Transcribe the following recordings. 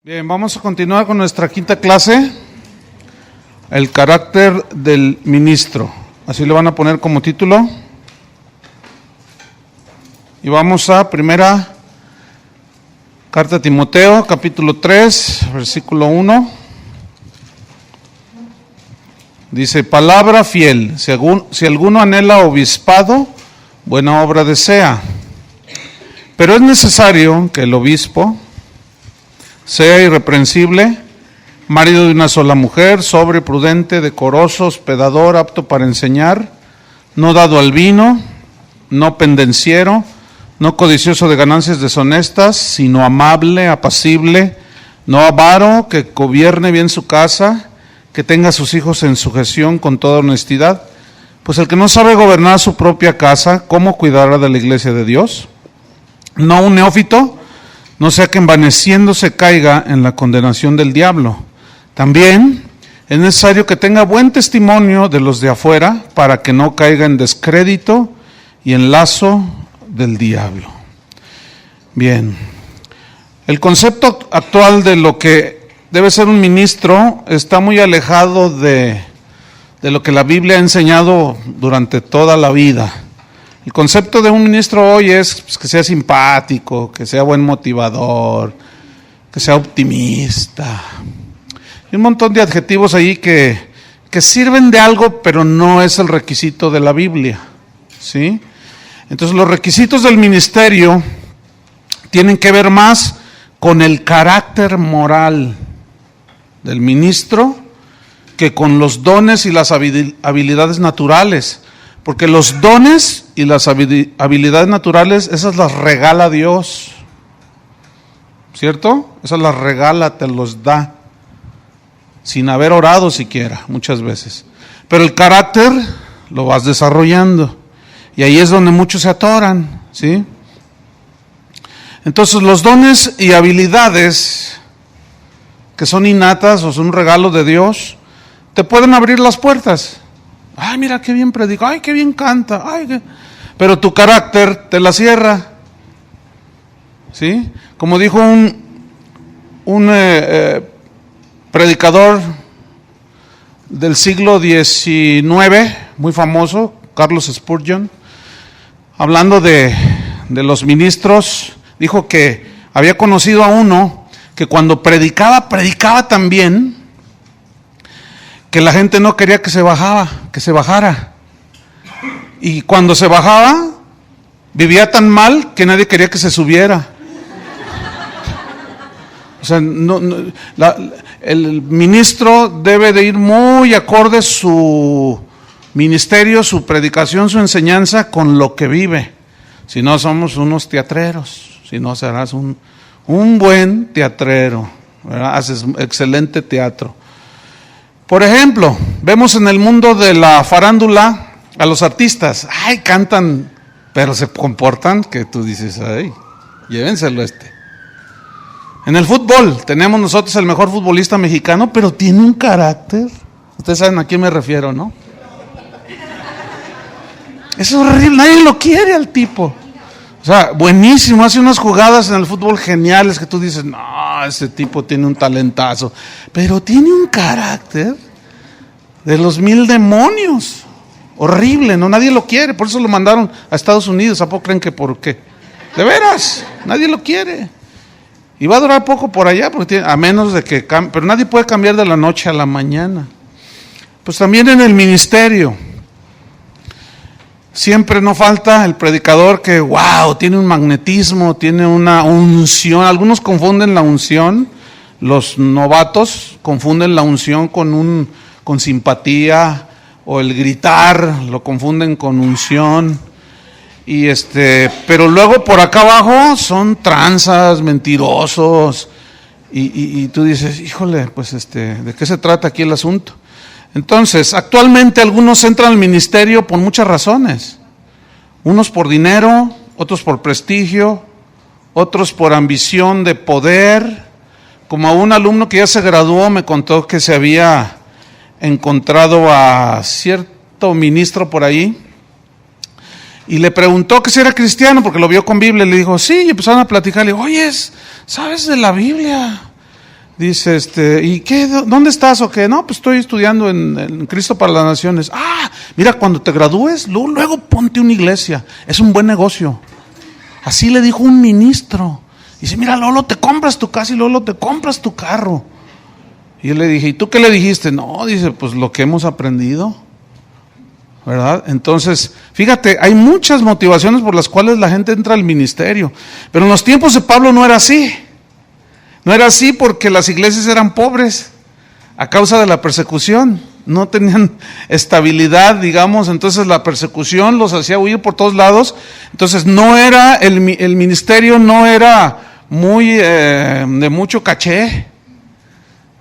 Bien, vamos a continuar con nuestra quinta clase, el carácter del ministro. Así le van a poner como título. Y vamos a primera carta a Timoteo, capítulo 3, versículo 1. Dice, palabra fiel, si alguno anhela obispado, buena obra desea. Pero es necesario que el obispo sea irreprensible, marido de una sola mujer, sobrio, prudente, decoroso, hospedador, apto para enseñar, no dado al vino, no pendenciero, no codicioso de ganancias deshonestas, sino amable, apacible, no avaro, que gobierne bien su casa, que tenga a sus hijos en sujeción con toda honestidad. Pues el que no sabe gobernar su propia casa, ¿cómo cuidará de la iglesia de Dios? No un neófito, no sea que envaneciéndose caiga en la condenación del diablo. También es necesario que tenga buen testimonio de los de afuera para que no caiga en descrédito y en lazo del diablo. Bien, el concepto actual de lo que debe ser un ministro está muy alejado de lo que la Biblia ha enseñado durante toda la vida. El concepto de un ministro hoy es que sea simpático, que sea buen motivador, que sea optimista. Hay un montón de adjetivos ahí que sirven de algo, pero no es el requisito de la Biblia, ¿sí? Entonces los requisitos del ministerio tienen que ver más con el carácter moral del ministro que con los dones y las habilidades naturales. Porque los dones y las habilidades naturales, esas las regala Dios, ¿cierto? Esas las regala, te los da, sin haber orado siquiera, muchas veces. Pero el carácter lo vas desarrollando, y ahí es donde muchos se atoran, ¿sí? Entonces los dones y habilidades que son innatas o son un regalo de Dios, te pueden abrir las puertas. Ay, mira qué bien predica, ay, qué bien canta, ay, pero tu carácter te la cierra, ¿sí? Como dijo un predicador del siglo XIX, muy famoso, Carlos Spurgeon, hablando de los ministros, dijo que había conocido a uno que cuando predicaba tan bien, que la gente no quería que se bajara. Y cuando se bajaba, vivía tan mal que nadie quería que se subiera. O sea, el ministro debe de ir muy acorde su ministerio, su predicación, su enseñanza con lo que vive. Si no, somos unos teatreros. Si no, serás un buen teatrero, ¿verdad? Haces excelente teatro. Por ejemplo, vemos en el mundo de la farándula a los artistas, ay, cantan, pero se comportan que tú dices, ay, llévenselo En el fútbol, tenemos nosotros el mejor futbolista mexicano, pero tiene un carácter. Ustedes saben a quién me refiero, ¿no? Es horrible, nadie lo quiere al tipo. O sea, buenísimo, hace unas jugadas en el fútbol geniales que tú dices, no, ese tipo tiene un talentazo, pero tiene un carácter de los 1000 demonios, horrible, no, nadie lo quiere, por eso lo mandaron a Estados Unidos. ¿A poco creen que por qué? De veras, nadie lo quiere, y va a durar poco por allá, porque a menos de que pero nadie puede cambiar de la noche a la mañana. Pues también en el ministerio, siempre no falta el predicador que, wow, tiene un magnetismo, tiene una unción. Algunos confunden la unción, los novatos confunden la unción con simpatía, o el gritar, lo confunden con unción. Y pero luego por acá abajo son tranzas, mentirosos. Y tú dices, híjole, pues ¿de qué se trata aquí el asunto? Entonces, actualmente algunos entran al ministerio por muchas razones. Unos por dinero, otros por prestigio, otros por ambición de poder. Como un alumno que ya se graduó me contó que se había encontrado a cierto ministro por ahí y le preguntó que si era cristiano porque lo vio con Biblia. Le dijo, sí, y empezaron a platicar. Le dijo, oye, ¿sabes de la Biblia? Dice, ¿y qué? ¿Dónde estás o qué? No, pues estoy estudiando en Cristo para las Naciones. Ah, mira, cuando te gradúes, luego ponte una iglesia. Es un buen negocio. Así le dijo un ministro. Dice, mira, Lolo, te compras tu casa y Lolo, te compras tu carro. Y yo le dije, ¿y tú qué le dijiste? No, dice, pues lo que hemos aprendido, ¿verdad? Entonces, fíjate, hay muchas motivaciones por las cuales la gente entra al ministerio. Pero en los tiempos de Pablo no era así. No era así porque las iglesias eran pobres a causa de la persecución. No tenían estabilidad, digamos, entonces la persecución los hacía huir por todos lados. Entonces no era, el ministerio no era muy de mucho caché,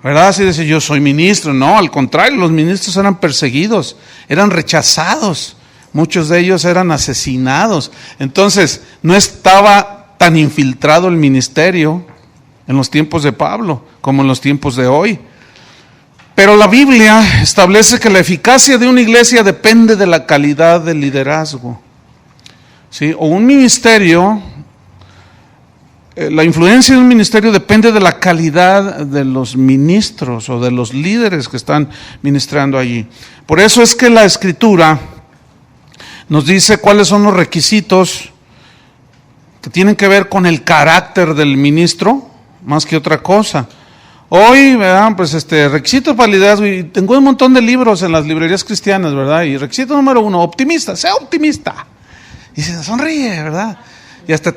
¿verdad? Así decía, yo soy ministro. No, al contrario, los ministros eran perseguidos, eran rechazados, muchos de ellos eran asesinados. Entonces no estaba tan infiltrado el ministerio en los tiempos de Pablo como en los tiempos de hoy. Pero la Biblia establece que la eficacia de una iglesia depende de la calidad del liderazgo, ¿sí? O un ministerio, la influencia de un ministerio depende de la calidad de los ministros o de los líderes que están ministrando allí. Por eso es que la Escritura nos dice cuáles son los requisitos que tienen que ver con el carácter del ministro, más que otra cosa. Hoy, ¿verdad? Pues requisito para liderazgo, y tengo un montón de libros en las librerías cristianas, ¿verdad? Y requisito número 1, optimista, sea optimista. Y se sonríe, ¿verdad? Y hasta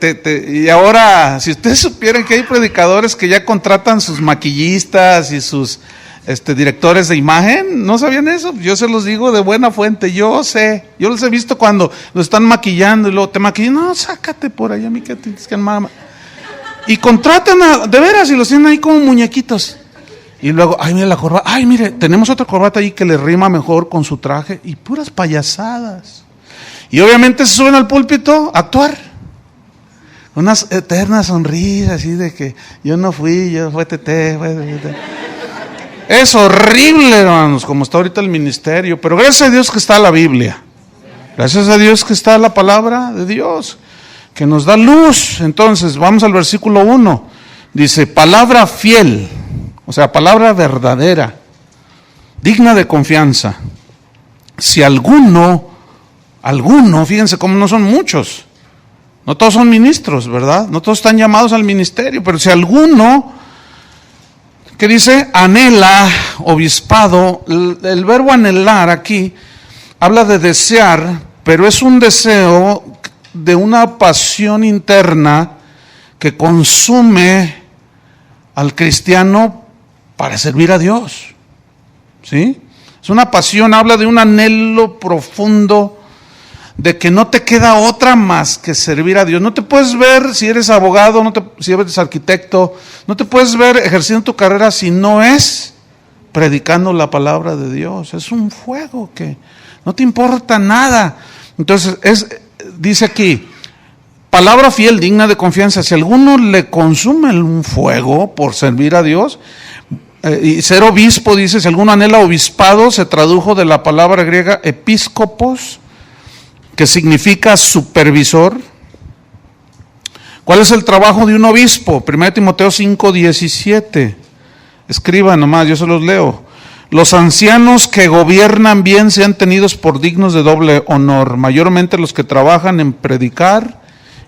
y ahora, si ustedes supieran que hay predicadores que ya contratan sus maquillistas y sus directores de imagen, ¿no sabían eso? Yo se los digo de buena fuente, yo sé, yo los he visto cuando los están maquillando y luego te maquillan, no, sácate por ahí, a mí que tienes que mamá. Y contratan de veras y los tienen ahí como muñequitos. Y luego, ay, mira la corbata, ay, mire, tenemos otra corbata ahí que le rima mejor con su traje, y puras payasadas. Y obviamente se suben al púlpito a actuar. Unas eternas sonrisas así de que yo no fui, yo fue tete. Es horrible, hermanos, como está ahorita el ministerio, pero gracias a Dios que está la Biblia. Gracias a Dios que está la palabra de Dios, que nos da luz. Entonces, vamos al versículo 1. Dice, palabra fiel, o sea, palabra verdadera, digna de confianza. Si alguno, fíjense cómo no son muchos, no todos son ministros, ¿verdad? No todos están llamados al ministerio, pero si alguno, ¿qué dice? Anhela obispado. El verbo anhelar aquí habla de desear, pero es un deseo de una pasión interna que consume al cristiano para servir a Dios, ¿sí? Es una pasión, habla de un anhelo profundo de que no te queda otra más que servir a Dios. No te puedes ver, si eres abogado, si eres arquitecto, no te puedes ver ejerciendo tu carrera si no es predicando la palabra de Dios. Es un fuego que no te importa nada. Entonces, dice aquí, palabra fiel, digna de confianza. Si alguno le consume un fuego por servir a Dios, y ser obispo, dice, si alguno anhela obispado, se tradujo de la palabra griega episcopos, que significa supervisor. ¿Cuál es el trabajo de un obispo? 1 Timoteo 5:17. Escriban nomás, yo se los leo. Los ancianos que gobiernan bien sean tenidos por dignos de doble honor, mayormente los que trabajan en predicar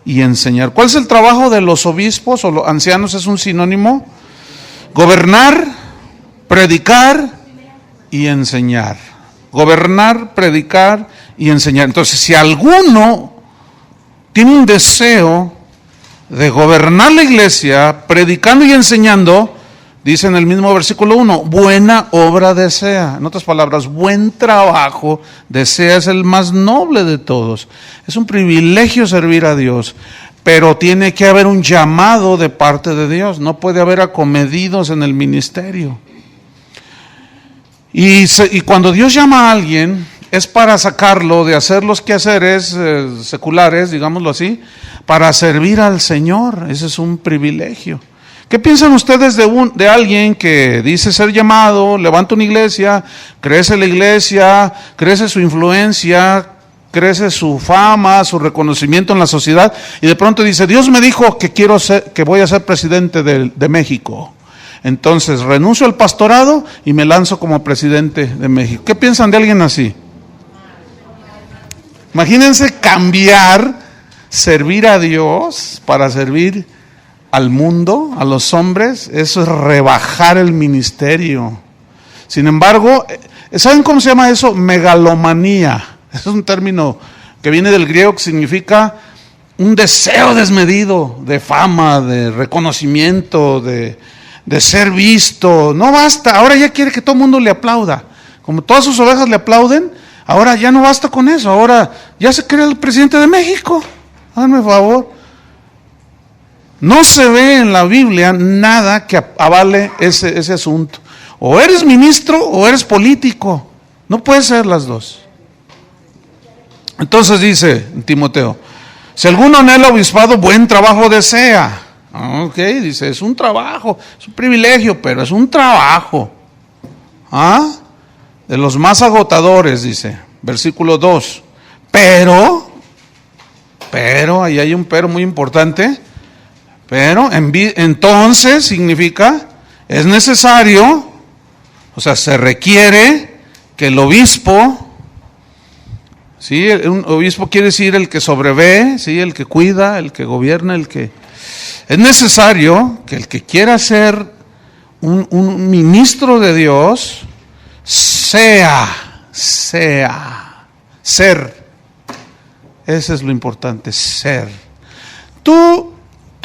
y enseñar. ¿Cuál es el trabajo de los obispos o los ancianos? Es un sinónimo. Gobernar, predicar y enseñar. Gobernar, predicar y enseñar. Entonces, si alguno tiene un deseo de gobernar la iglesia, predicando y enseñando, dice en el mismo versículo 1, buena obra desea. En otras palabras, buen trabajo desea, es el más noble de todos. Es un privilegio servir a Dios, pero tiene que haber un llamado de parte de Dios. No puede haber acomedidos en el ministerio. Y cuando Dios llama a alguien, es para sacarlo de hacer los quehaceres seculares, digámoslo así, para servir al Señor. Ese es un privilegio. ¿Qué piensan ustedes de alguien que dice ser llamado, levanta una iglesia, crece la iglesia, crece su influencia, crece su fama, su reconocimiento en la sociedad, y de pronto dice, Dios me dijo que voy a ser presidente de México? Entonces renuncio al pastorado y me lanzo como presidente de México. ¿Qué piensan de alguien así? Imagínense cambiar, servir a Dios para servir al mundo, a los hombres. Eso es rebajar el ministerio. Sin embargo, ¿saben cómo se llama eso? Megalomanía. Es un término que viene del griego que significa un deseo desmedido de fama, de reconocimiento, de ser visto. No basta, ahora ya quiere que todo el mundo le aplauda. Como todas sus ovejas le aplauden, ahora ya no basta con eso, ahora ya se cree el presidente de México. Háganme favor. No se ve en la Biblia nada que avale ese asunto. O eres ministro o eres político. No puede ser las dos. Entonces dice Timoteo, si alguno anhela obispado, buen trabajo desea. Ok, dice, es un trabajo, es un privilegio, pero es un trabajo. De los más agotadores, dice, versículo 2. Pero, ahí hay un pero muy importante. Pero, entonces significa, es necesario, o sea, se requiere que el obispo, ¿sí? Un obispo quiere decir el que sobrevé, ¿sí? El que cuida, el que gobierna, es necesario que el que quiera ser un ministro de Dios, ser. Ese es lo importante, ser. Tú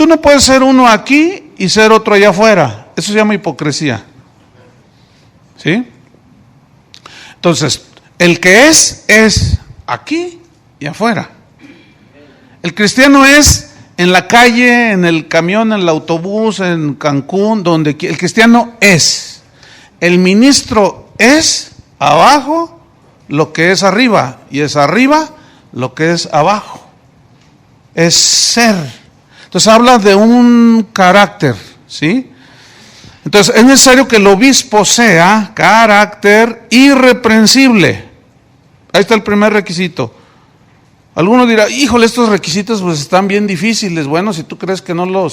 no puedes ser uno aquí y ser otro allá afuera. Eso se llama hipocresía. ¿Sí? Entonces, el que es aquí y afuera. El cristiano es en la calle, en el camión, en el autobús, en Cancún, donde el cristiano es. El ministro es abajo lo que es arriba, y es arriba lo que es abajo. Es ser. Entonces habla de un carácter, ¿sí? Entonces es necesario que el obispo sea carácter irreprensible. Ahí está el primer requisito. Alguno dirá, híjole, estos requisitos pues están bien difíciles. Bueno, si tú crees que no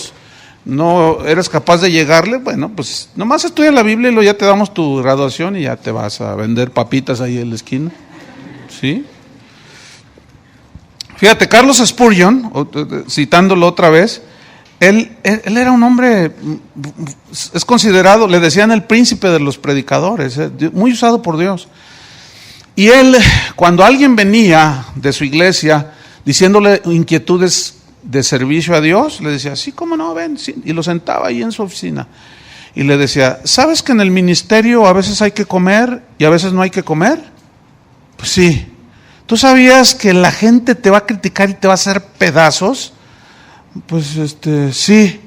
eres capaz de llegarle, bueno, pues nomás estudia la Biblia y luego ya te damos tu graduación y ya te vas a vender papitas ahí en la esquina. ¿Sí? Fíjate, Carlos Spurgeon, citándolo otra vez, él era un hombre, es considerado, le decían el príncipe de los predicadores, muy usado por Dios. Y él, cuando alguien venía de su iglesia diciéndole inquietudes de servicio a Dios, le decía, sí, cómo no, ven, sí, y lo sentaba ahí en su oficina. Y le decía, ¿sabes que en el ministerio a veces hay que comer y a veces no hay que comer? Pues sí. ¿Tú sabías que la gente te va a criticar y te va a hacer pedazos? Pues sí.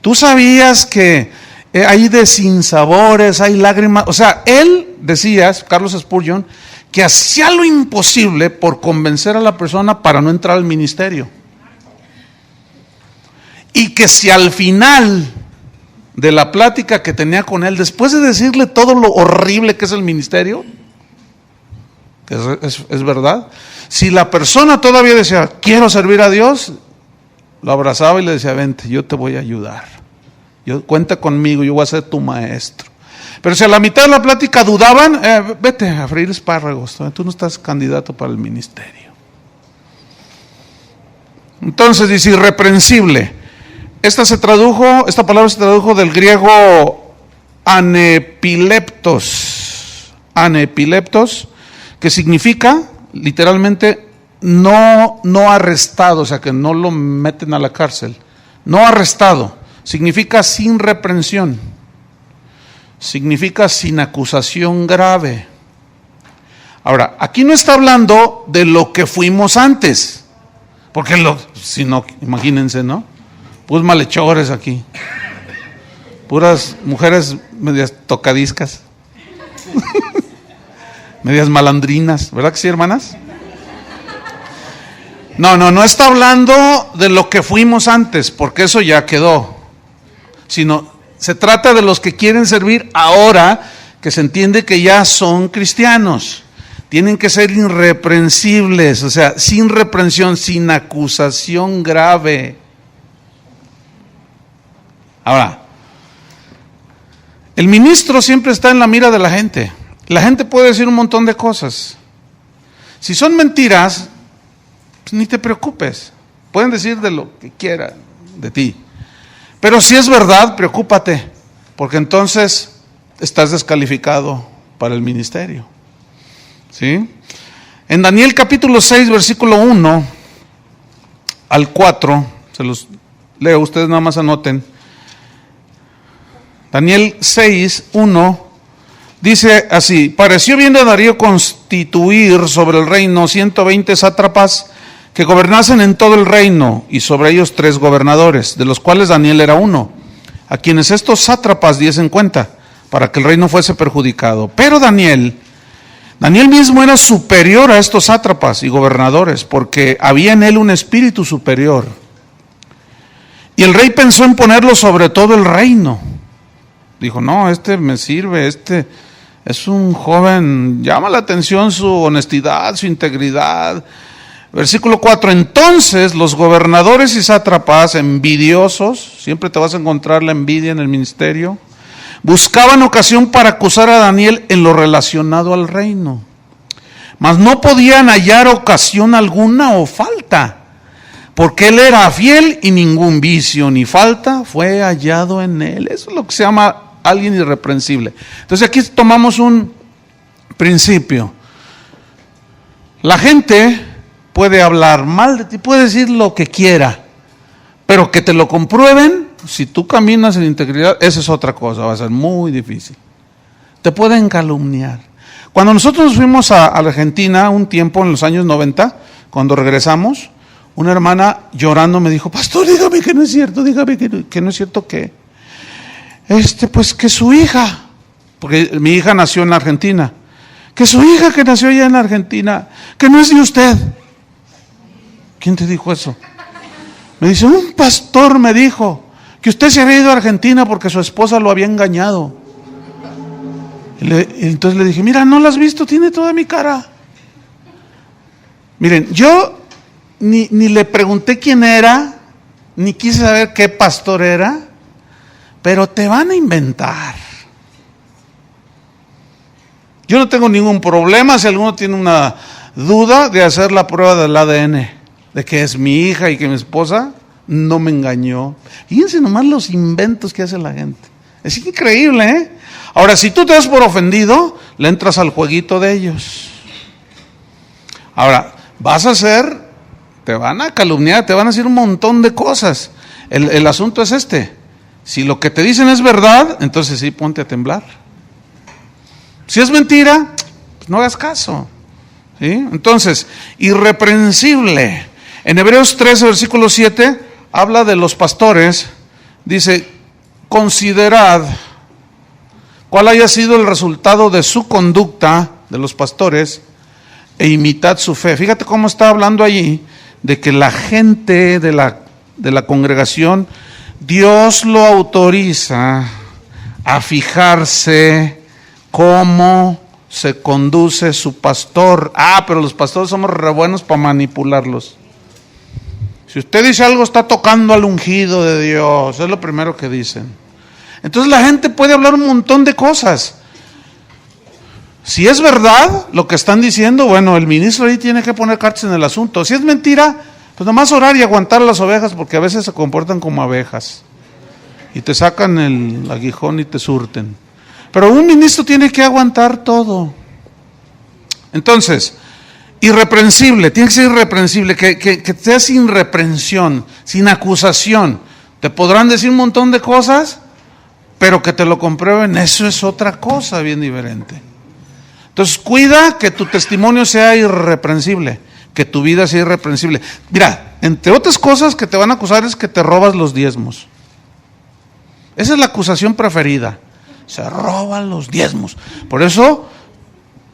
¿Tú sabías que hay de sinsabores, hay lágrimas? O sea, él decía, Carlos Spurgeon, que hacía lo imposible por convencer a la persona para no entrar al ministerio. Y que si al final de la plática que tenía con él, después de decirle todo lo horrible que es el ministerio, que es verdad, si la persona todavía decía, quiero servir a Dios, lo abrazaba y le decía, vente, yo te voy a ayudar. Cuenta conmigo, yo voy a ser tu maestro. Pero si a la mitad de la plática dudaban, vete a freír espárragos, tú no estás candidato para el ministerio. Entonces dice, irreprensible. Esta palabra se tradujo del griego anepileptos, que significa literalmente no arrestado, o sea que no lo meten a la cárcel. No arrestado, significa sin reprensión, significa sin acusación grave. Ahora, aquí no está hablando de lo que fuimos antes, porque si no, imagínense, ¿no? Pues malhechores aquí, puras mujeres medias tocadiscas, medias malandrinas, ¿verdad que sí, hermanas? No está hablando de lo que fuimos antes, porque eso ya quedó, sino se trata de los que quieren servir ahora, que se entiende que ya son cristianos. Tienen que ser irreprensibles, o sea, sin reprensión, sin acusación grave. Ahora, El ministro siempre está en la mira de la gente. La gente puede decir un montón de cosas. Si son mentiras, pues ni te preocupes. Pueden decir de lo que quieran de ti. Pero si es verdad, preocúpate, porque entonces estás descalificado para el ministerio. ¿Sí? En Daniel capítulo 6, versículo 1 al 4, se los leo, ustedes nada más anoten. Daniel 6, 1, dice así: pareció bien a Darío constituir sobre el reino 120 sátrapas que gobernasen en todo el reino, y sobre ellos 3 gobernadores, de los cuales Daniel era uno, a quienes estos sátrapas diesen cuenta, para que el reino fuese perjudicado. Pero Daniel mismo era superior a estos sátrapas y gobernadores, porque había en él un espíritu superior. Y el rey pensó en ponerlo sobre todo el reino. Dijo, no, este me sirve, este es un joven, llama la atención su honestidad, su integridad. Versículo 4, entonces los gobernadores y sátrapas, envidiosos, siempre te vas a encontrar la envidia en el ministerio, buscaban ocasión para acusar a Daniel en lo relacionado al reino, mas no podían hallar ocasión alguna o falta, porque él era fiel y ningún vicio ni falta fue hallado en él. Eso es lo que se llama alguien irreprensible. Entonces aquí tomamos un principio. La gente puede hablar mal de ti, puede decir lo que quiera, pero que te lo comprueben, si tú caminas en integridad, esa es otra cosa, va a ser muy difícil. Te pueden calumniar. Cuando nosotros fuimos a Argentina un tiempo en los años 90, cuando regresamos, una hermana llorando me dijo, pastor, dígame que no es cierto, dígame que no es cierto que, pues que su hija, porque mi hija nació en Argentina, que su hija que nació allá en Argentina, que no es de usted. ¿Quién te dijo eso? Me dice, un pastor me dijo que usted se había ido a Argentina porque su esposa lo había engañado. Y entonces le dije, mira, ¿no la has visto? Tiene toda mi cara. Miren, yo ni le pregunté quién era, ni quise saber qué pastor era, pero te van a inventar. Yo no tengo ningún problema si alguno tiene una duda de hacer la prueba del ADN, de que es mi hija y que mi esposa no me engañó. Fíjense nomás los inventos que hace la gente. Es increíble, ¿eh? Ahora, si tú te das por ofendido, le entras al jueguito de ellos. Ahora, te van a calumniar, te van a decir un montón de cosas. El asunto es este. Si lo que te dicen es verdad, entonces sí, ponte a temblar. Si es mentira, pues no hagas caso. ¿Sí? Entonces, irreprensible. En Hebreos 13, versículo 7, habla de los pastores. Dice, considerad cuál haya sido el resultado de su conducta, de los pastores, e imitad su fe. Fíjate cómo está hablando allí, de que la gente de la congregación, Dios lo autoriza a fijarse cómo se conduce su pastor. Pero los pastores somos re buenos para manipularlos. Si usted dice algo, está tocando al ungido de Dios, es lo primero que dicen. Entonces la gente puede hablar un montón de cosas. Si es verdad lo que están diciendo, bueno, el ministro ahí tiene que poner cartas en el asunto. Si es mentira, pues nomás orar y aguantar a las ovejas, porque a veces se comportan como abejas y te sacan el aguijón y te surten. Pero un ministro tiene que aguantar todo. Entonces, irreprensible, tiene que ser irreprensible, que sea sin reprensión, sin acusación. Te podrán decir un montón de cosas, pero que te lo comprueben, eso es otra cosa bien diferente. Entonces, cuida que tu testimonio sea irreprensible, que tu vida sea irreprensible. Mira, entre otras cosas que te van a acusar es que te robas los diezmos. Esa es la acusación preferida. Se roban los diezmos. Por eso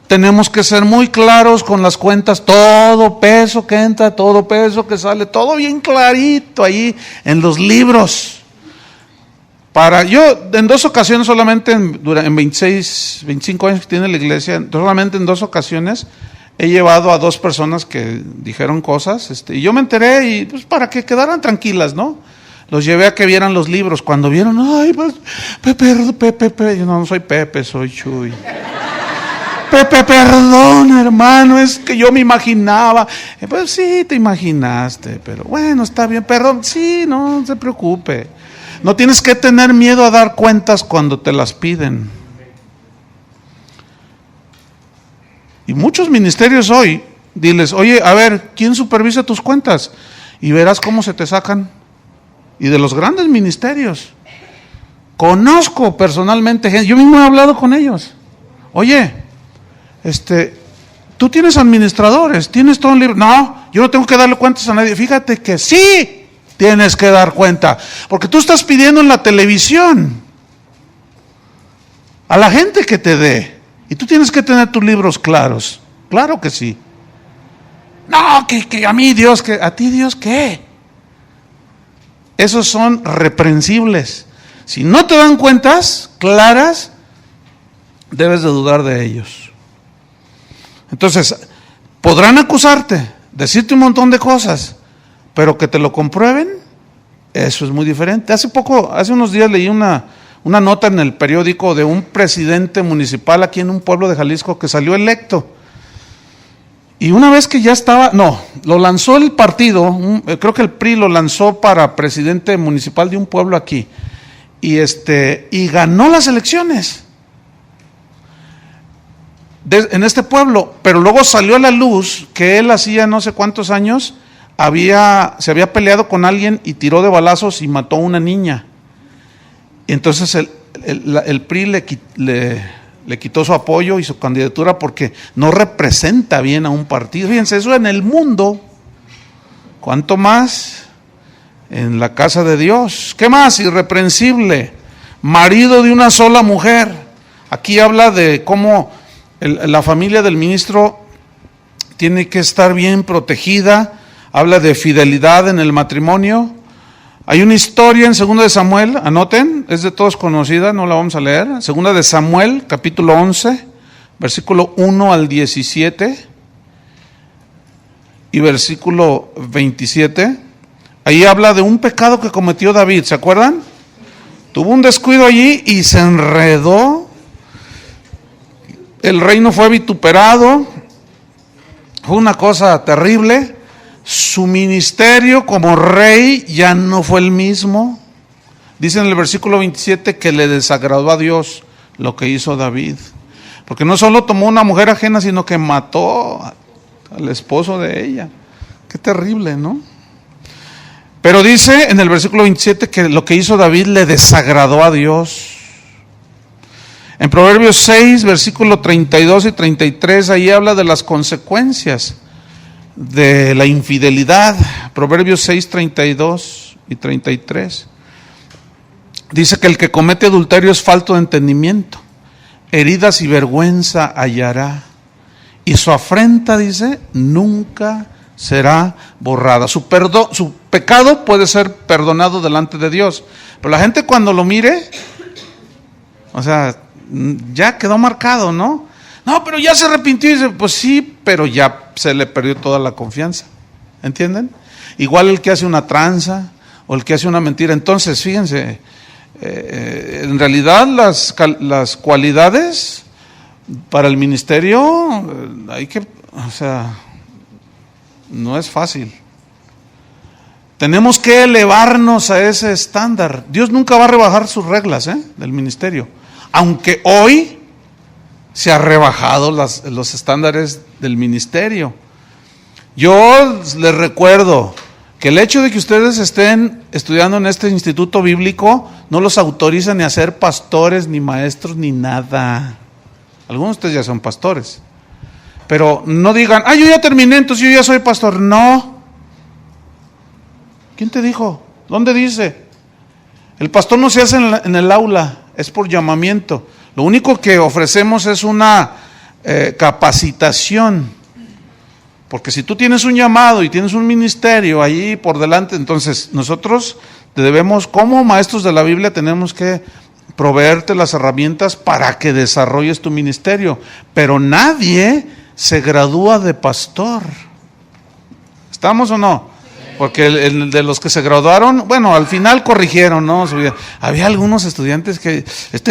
tenemos que ser muy claros con las cuentas, todo peso que entra, todo peso que sale, todo bien clarito ahí en los libros. Yo en 2 ocasiones solamente, en 25 años que tiene la iglesia, solamente en 2 ocasiones he llevado a 2 personas que dijeron cosas, y yo me enteré y pues para que quedaran tranquilas, ¿no? los llevé a que vieran los libros. Cuando vieron, ay, pues, Pepe, yo no soy Pepe, soy Chuy. Pepe, perdón, hermano, es que yo me imaginaba. Pues sí, te imaginaste, pero bueno, está bien, perdón. Sí, no se preocupe. No tienes que tener miedo a dar cuentas cuando te las piden. Y muchos ministerios hoy, diles, oye, a ver, ¿quién supervisa tus cuentas? Y verás cómo se te sacan. Y de los grandes ministerios. Conozco personalmente gente, yo mismo he hablado con ellos. Oye, tú tienes administradores, tienes todo un libro. No, yo no tengo que darle cuentas a nadie. Fíjate que sí tienes que dar cuenta, porque tú estás pidiendo en la televisión a la gente que te dé, y tú tienes que tener tus libros claros. Claro que sí. No, que a mí Dios, que a ti Dios, ¿qué? Esos son reprensibles. Si no te dan cuentas claras, debes de dudar de ellos. Entonces, podrán acusarte, decirte un montón de cosas, pero que te lo comprueben, eso es muy diferente. Hace unos días leí una nota en el periódico de un presidente municipal aquí en un pueblo de Jalisco que salió electo. Y una vez que ya estaba, lo lanzó el partido, creo que el PRI lo lanzó para presidente municipal de un pueblo aquí, y ganó las elecciones en este pueblo, pero luego salió a la luz que él hacía no sé cuántos años se había peleado con alguien y tiró de balazos y mató a una niña. Y entonces el PRI le quitó su apoyo y su candidatura porque no representa bien a un partido. Fíjense, eso en el mundo, ¿cuánto más en la casa de Dios? ¿Qué más? Irreprensible, marido de una sola mujer. Aquí habla de cómo la familia del ministro tiene que estar bien protegida. Habla de fidelidad en el matrimonio. Hay una historia en 2 de Samuel, anoten, es de todos conocida, no la vamos a leer. 2 de Samuel, capítulo 11, versículo 1 al 17 y versículo 27. Ahí habla de un pecado que cometió David, ¿se acuerdan? Tuvo un descuido allí y se enredó. El reino fue vituperado. Fue una cosa terrible. Su ministerio como rey ya no fue el mismo. Dice en el versículo 27 que le desagradó a Dios lo que hizo David. Porque no solo tomó una mujer ajena, sino que mató al esposo de ella. Qué terrible, ¿no? Pero dice en el versículo 27 que lo que hizo David le desagradó a Dios. En Proverbios 6, versículo 32 y 33, ahí habla de las consecuencias de la infidelidad. Proverbios 6, 32 y 33. Dice que el que comete adulterio es falto de entendimiento, heridas y vergüenza hallará, y su afrenta, dice, nunca será borrada. Su pecado puede ser perdonado delante de Dios, pero la gente cuando lo mire, o sea, ya quedó marcado, ¿no? No, pero ya se arrepintió. Y dice, pues sí, pero ya se le perdió toda la confianza. ¿Entienden? Igual el que hace una tranza o el que hace una mentira. Entonces, fíjense, en realidad las cualidades para el ministerio no es fácil. Tenemos que elevarnos a ese estándar. Dios nunca va a rebajar sus reglas del ministerio. Aunque hoy se ha rebajado los estándares del ministerio. Yo les recuerdo que el hecho de que ustedes estén estudiando en este instituto bíblico no los autoriza ni a ser pastores, ni maestros, ni nada. Algunos de ustedes ya son pastores. Pero no digan, yo ya terminé, entonces yo ya soy pastor. No. ¿Quién te dijo? ¿Dónde dice? El pastor no se hace en el aula, es por llamamiento. Lo único que ofrecemos es una capacitación, porque si tú tienes un llamado y tienes un ministerio allí por delante, entonces nosotros debemos, como maestros de la Biblia, tenemos que proveerte las herramientas para que desarrolles tu ministerio, pero nadie se gradúa de pastor. ¿Estamos o no? Porque el de los que se graduaron, bueno, al final corrigieron, ¿no? Había algunos estudiantes que,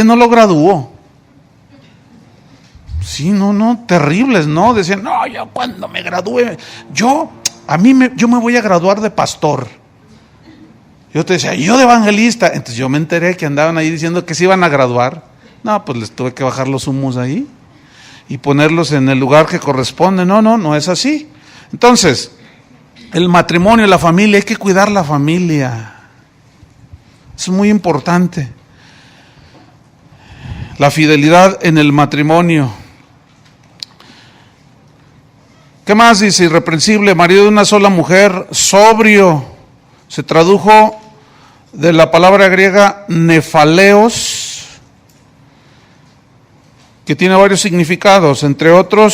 no lo graduó. Sí, no, terribles, ¿no? Decían, no, yo cuando me gradúe, yo me voy a graduar de pastor. Yo te decía, yo de evangelista. Entonces yo me enteré que andaban ahí diciendo que se iban a graduar. No, pues les tuve que bajar los humos ahí y ponerlos en el lugar que corresponde. No es así. Entonces, el matrimonio, la familia, hay que cuidar la familia. Es muy importante. La fidelidad en el matrimonio. ¿Qué más dice? Irreprensible, marido de una sola mujer, sobrio. Se tradujo de la palabra griega nefaleos, que tiene varios significados. Entre otros,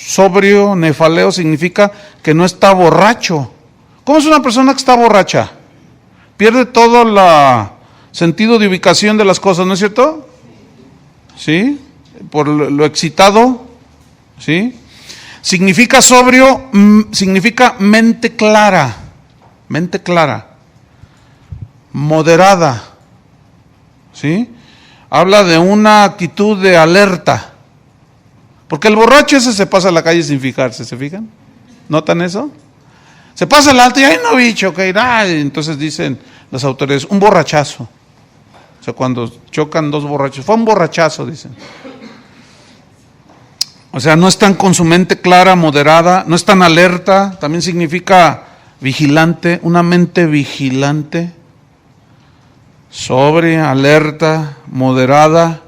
sobrio, nefaleo, significa que no está borracho. ¿Cómo es una persona que está borracha? Pierde todo el sentido de ubicación de las cosas, ¿no es cierto? ¿Sí? Por lo excitado, ¿sí? Significa sobrio, significa mente clara, moderada, ¿sí? Habla de una actitud de alerta, porque el borracho ese se pasa a la calle sin fijarse, ¿se fijan? ¿Notan eso? Se pasa al alto y ¡ay, no, bicho! Okay, entonces dicen las autoridades, un borrachazo. O sea, cuando chocan dos borrachos, fue un borrachazo, dicen. O sea, no están con su mente clara, moderada, no están alerta, también significa vigilante, una mente vigilante, sobria, alerta, moderada,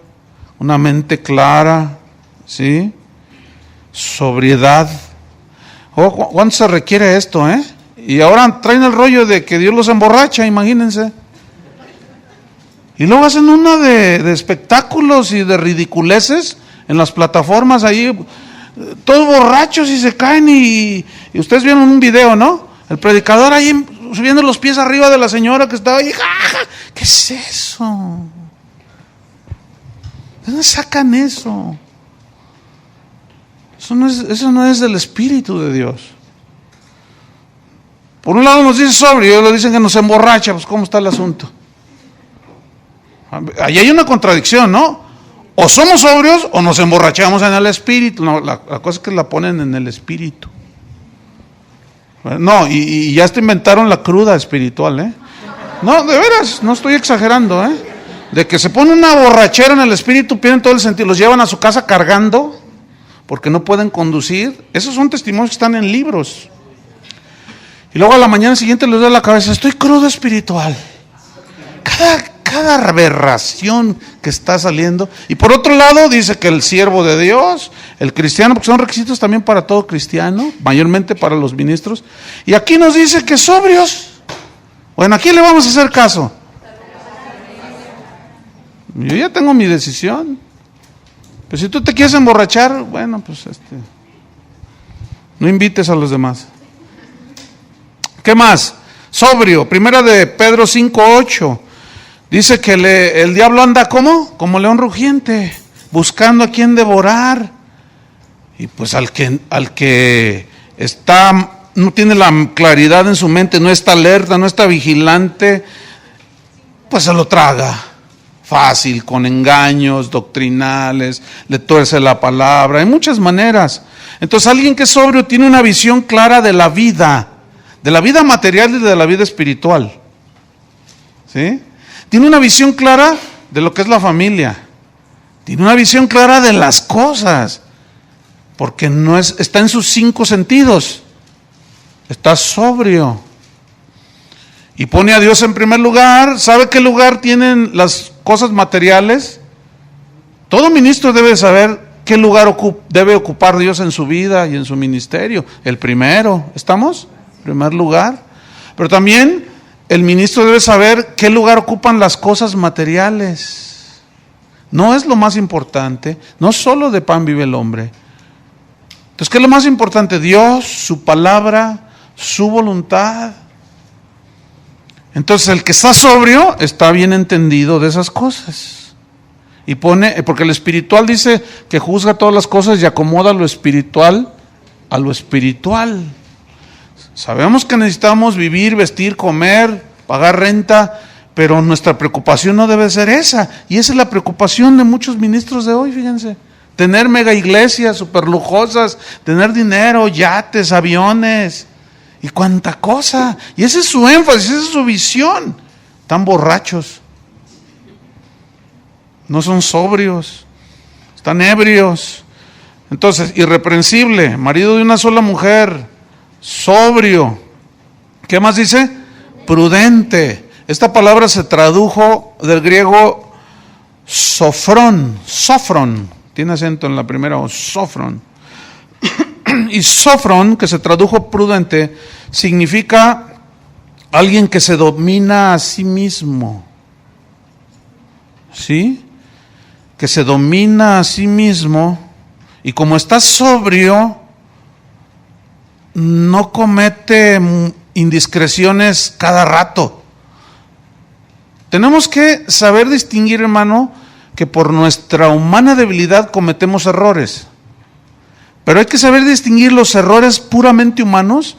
una mente clara, ¿sí? Sobriedad. Oh, ¿cuánto se requiere esto, Y ahora traen el rollo de que Dios los emborracha, imagínense. Y luego hacen una de espectáculos y de ridiculeces en las plataformas ahí, todos borrachos y se caen y ustedes vieron un video, ¿no? El predicador ahí subiendo los pies arriba de la señora que estaba ahí. ¡Ja! ¿Qué es eso? ¿De dónde sacan eso? Eso no es del Espíritu de Dios. Por un lado nos dice sobrio y otro dicen que nos emborracha. Pues ¿cómo está el asunto? Ahí hay una contradicción, ¿no? O somos sobrios o nos emborrachamos en el espíritu. No, la cosa es que la ponen en el espíritu. No, y ya hasta inventaron la cruda espiritual, No, de veras, no estoy exagerando, De que se pone una borrachera en el espíritu, pierden todo el sentido, los llevan a su casa cargando, porque no pueden conducir. Esos son testimonios que están en libros. Y luego a la mañana siguiente les da la cabeza, estoy crudo espiritual. Cada aberración que está saliendo. Y por otro lado dice que el siervo de Dios, el cristiano, porque son requisitos también para todo cristiano, mayormente para los ministros. Y aquí nos dice que sobrios. Bueno, ¿a quién le vamos a hacer caso? Yo ya tengo mi decisión. Pues si tú te quieres emborrachar, bueno, pues no invites a los demás. ¿Qué más? Sobrio, primera de Pedro 5:8. Dice que el diablo anda ¿cómo? Como león rugiente, buscando a quien devorar. Y pues al que no tiene la claridad en su mente, no está alerta, no está vigilante, pues se lo traga fácil, con engaños doctrinales, le tuerce la palabra, hay muchas maneras. Entonces alguien que es sobrio tiene una visión clara de la vida material y de la vida espiritual, ¿sí? Tiene una visión clara de lo que es la familia. Tiene una visión clara de las cosas. Porque está en sus 5 sentidos. Está sobrio. Y pone a Dios en primer lugar. ¿Sabe qué lugar tienen las cosas materiales? Todo ministro debe saber qué lugar debe ocupar Dios en su vida y en su ministerio. El primero. ¿Estamos? Primer lugar. Pero también el ministro debe saber qué lugar ocupan las cosas materiales. No es lo más importante, no solo de pan vive el hombre. Entonces, ¿qué es lo más importante? Dios, su palabra, su voluntad. Entonces, el que está sobrio está bien entendido de esas cosas. Y porque el espiritual dice que juzga todas las cosas y acomoda lo espiritual a lo espiritual. Sabemos que necesitamos vivir, vestir, comer, pagar renta, pero nuestra preocupación no debe ser esa. Y esa es la preocupación de muchos ministros de hoy, fíjense. Tener mega iglesias super lujosas, tener dinero, yates, aviones y cuánta cosa. Y ese es su énfasis, esa es su visión. Están borrachos. No son sobrios. Están ebrios. Entonces, irreprensible, marido de una sola mujer, sobrio. ¿Qué más dice? Prudente. Esta palabra se tradujo del griego sofrón, tiene acento en la primera O, sofrón. Y sofrón, que se tradujo prudente, significa alguien que se domina a sí mismo. ¿Sí? Que se domina a sí mismo y como está sobrio, no comete indiscreciones cada rato. Tenemos que saber distinguir, hermano, que por nuestra humana debilidad cometemos errores. Pero hay que saber distinguir los errores puramente humanos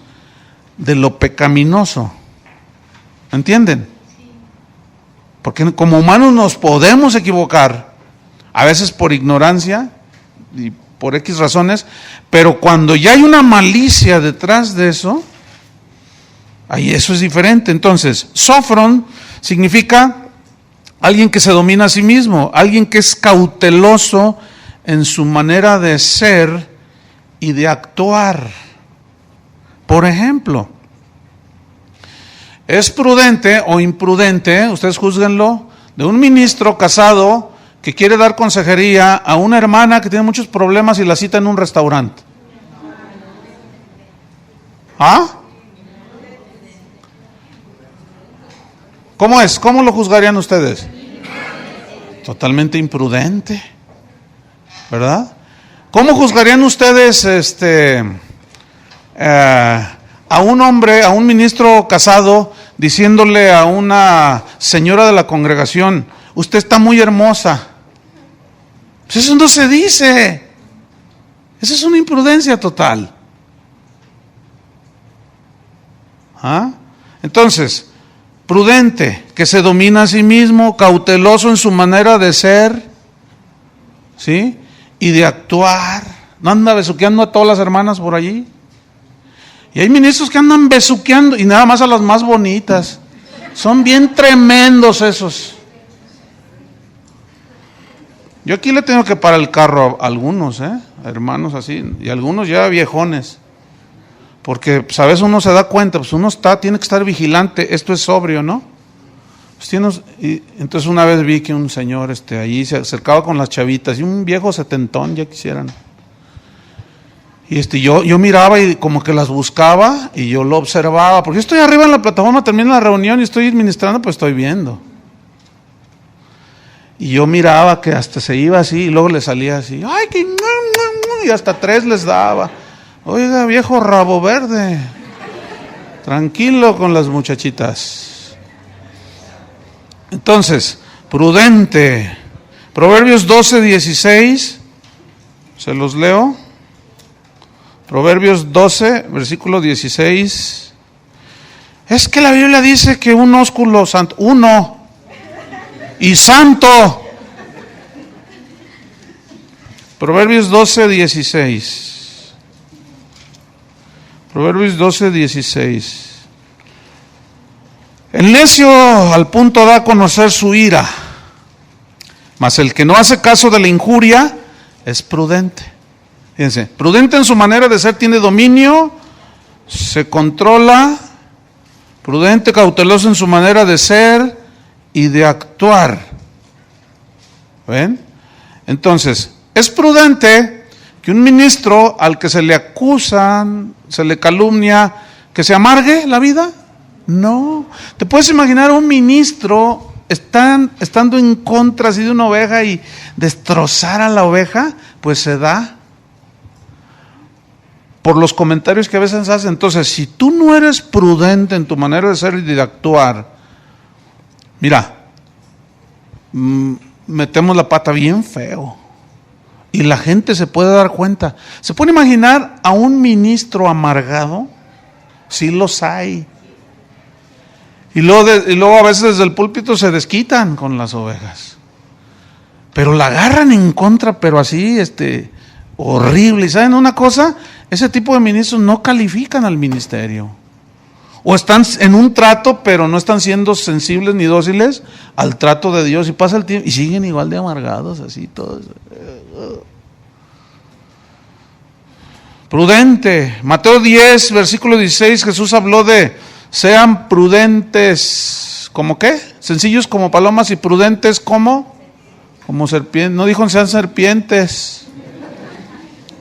de lo pecaminoso. ¿Entienden? Porque como humanos nos podemos equivocar, a veces por ignorancia y por X razones, pero cuando ya hay una malicia detrás de eso, ahí eso es diferente. Entonces, sofrón significa alguien que se domina a sí mismo, alguien que es cauteloso en su manera de ser y de actuar. Por ejemplo, es prudente o imprudente, ustedes júzguenlo, de un ministro casado que quiere dar consejería a una hermana que tiene muchos problemas y la cita en un restaurante. ¿Ah? ¿Cómo es? ¿Cómo lo juzgarían ustedes? Totalmente imprudente, ¿verdad? ¿Cómo juzgarían ustedes a un hombre, a un ministro casado, diciéndole a una señora de la congregación, usted está muy hermosa? Pues eso no se dice. Esa es una imprudencia total. ¿Ah? Entonces, prudente, que se domina a sí mismo, cauteloso en su manera de ser, ¿sí? Y de actuar. No anda besuqueando a todas las hermanas por allí. Y hay ministros que andan besuqueando y nada más a las más bonitas. Son bien tremendos esos. Yo aquí le tengo que parar el carro a algunos, hermanos así, y algunos ya viejones. Porque, ¿sabes? Uno se da cuenta, pues uno tiene que estar vigilante, esto es sobrio, ¿no? Pues entonces una vez vi que un señor allí se acercaba con las chavitas, y un viejo setentón, ya quisieran. Y yo miraba y como que las buscaba, y yo lo observaba, porque yo estoy arriba en la plataforma, termina la reunión y estoy administrando, pues estoy viendo. Y yo miraba que hasta se iba así, y luego le salía así, ¡ay, que! Y hasta 3 les daba. Oiga, viejo rabo verde, tranquilo con las muchachitas. Entonces, prudente. Proverbios 12:16, se los leo. Proverbios 12, versículo 16. Es que la Biblia dice que un ósculo santo, uno, y santo. Proverbios 12:16. Proverbios 12:16. El necio al punto da a conocer su ira, mas el que no hace caso de la injuria es prudente. Fíjense, prudente en su manera de ser, tiene dominio, se controla, prudente, cauteloso en su manera de ser y de actuar. ¿Ven? Entonces, es prudente que un ministro al que se le acusan, se le calumnia, que se amargue la vida. No. ¿Te puedes imaginar un ministro estando en contra así de una oveja y destrozar a la oveja? Pues se da por los comentarios que a veces hacen. Entonces, si tú no eres prudente en tu manera de ser y de actuar, mira, metemos la pata bien feo. Y la gente se puede dar cuenta. ¿Se puede imaginar a un ministro amargado? Sí los hay. Y luego a veces desde el púlpito se desquitan con las ovejas. Pero la agarran en contra, pero así, horrible. ¿Y saben una cosa? Ese tipo de ministros no califican al ministerio. O están en un trato, pero no están siendo sensibles ni dóciles al trato de Dios. Y pasa el tiempo y siguen igual de amargados, así todos. Prudente. Mateo 10, versículo 16, Jesús habló de sean prudentes. ¿Cómo qué? Sencillos como palomas y prudentes como serpientes. No dijo sean serpientes.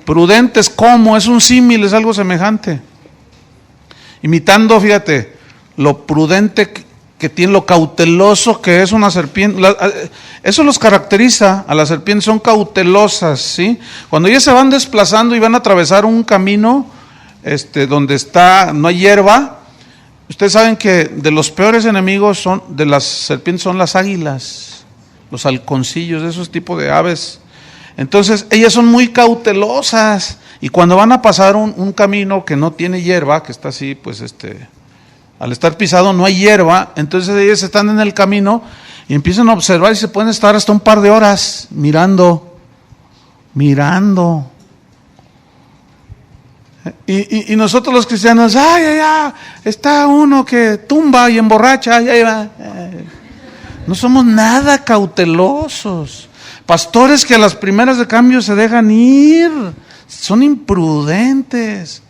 Prudentes como, es un símil, es algo semejante. Imitando, fíjate, lo prudente que tiene, lo cauteloso que es una serpiente. Eso los caracteriza a las serpientes, son cautelosas, ¿sí? Cuando ellas se van desplazando y van a atravesar un camino donde no hay hierba, ustedes saben que de los peores enemigos de las serpientes son las águilas, los halconcillos, esos tipos de aves. Entonces, ellas son muy cautelosas. Y cuando van a pasar un camino que no tiene hierba, que está así, pues al estar pisado no hay hierba, entonces ellos están en el camino y empiezan a observar y se pueden estar hasta un par de horas mirando. Y nosotros los cristianos, está uno que tumba y emborracha, no somos nada cautelosos. Pastores que a las primeras de cambio se dejan ir, son imprudentes,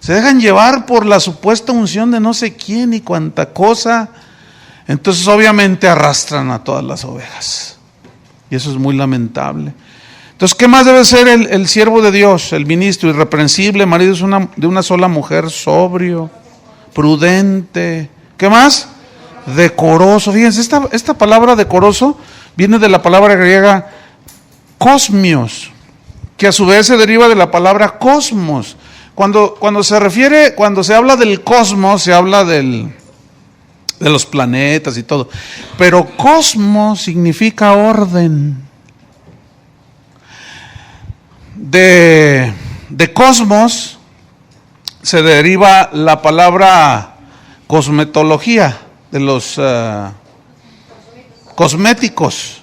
se dejan llevar por la supuesta unción de no sé quién y cuánta cosa. Entonces obviamente arrastran a todas las ovejas, y eso es muy lamentable. Entonces, ¿qué más debe ser el siervo de Dios, el ministro? Irreprensible, marido de una sola mujer, sobrio, prudente. ¿Qué más? Decoroso. Fíjense, esta palabra decoroso viene de la palabra griega cosmios, que a su vez se deriva de la palabra cosmos. Cuando se habla del cosmos, se habla de los planetas y todo. Pero cosmos significa orden. De cosmos se deriva la palabra cosmetología, de los cosméticos.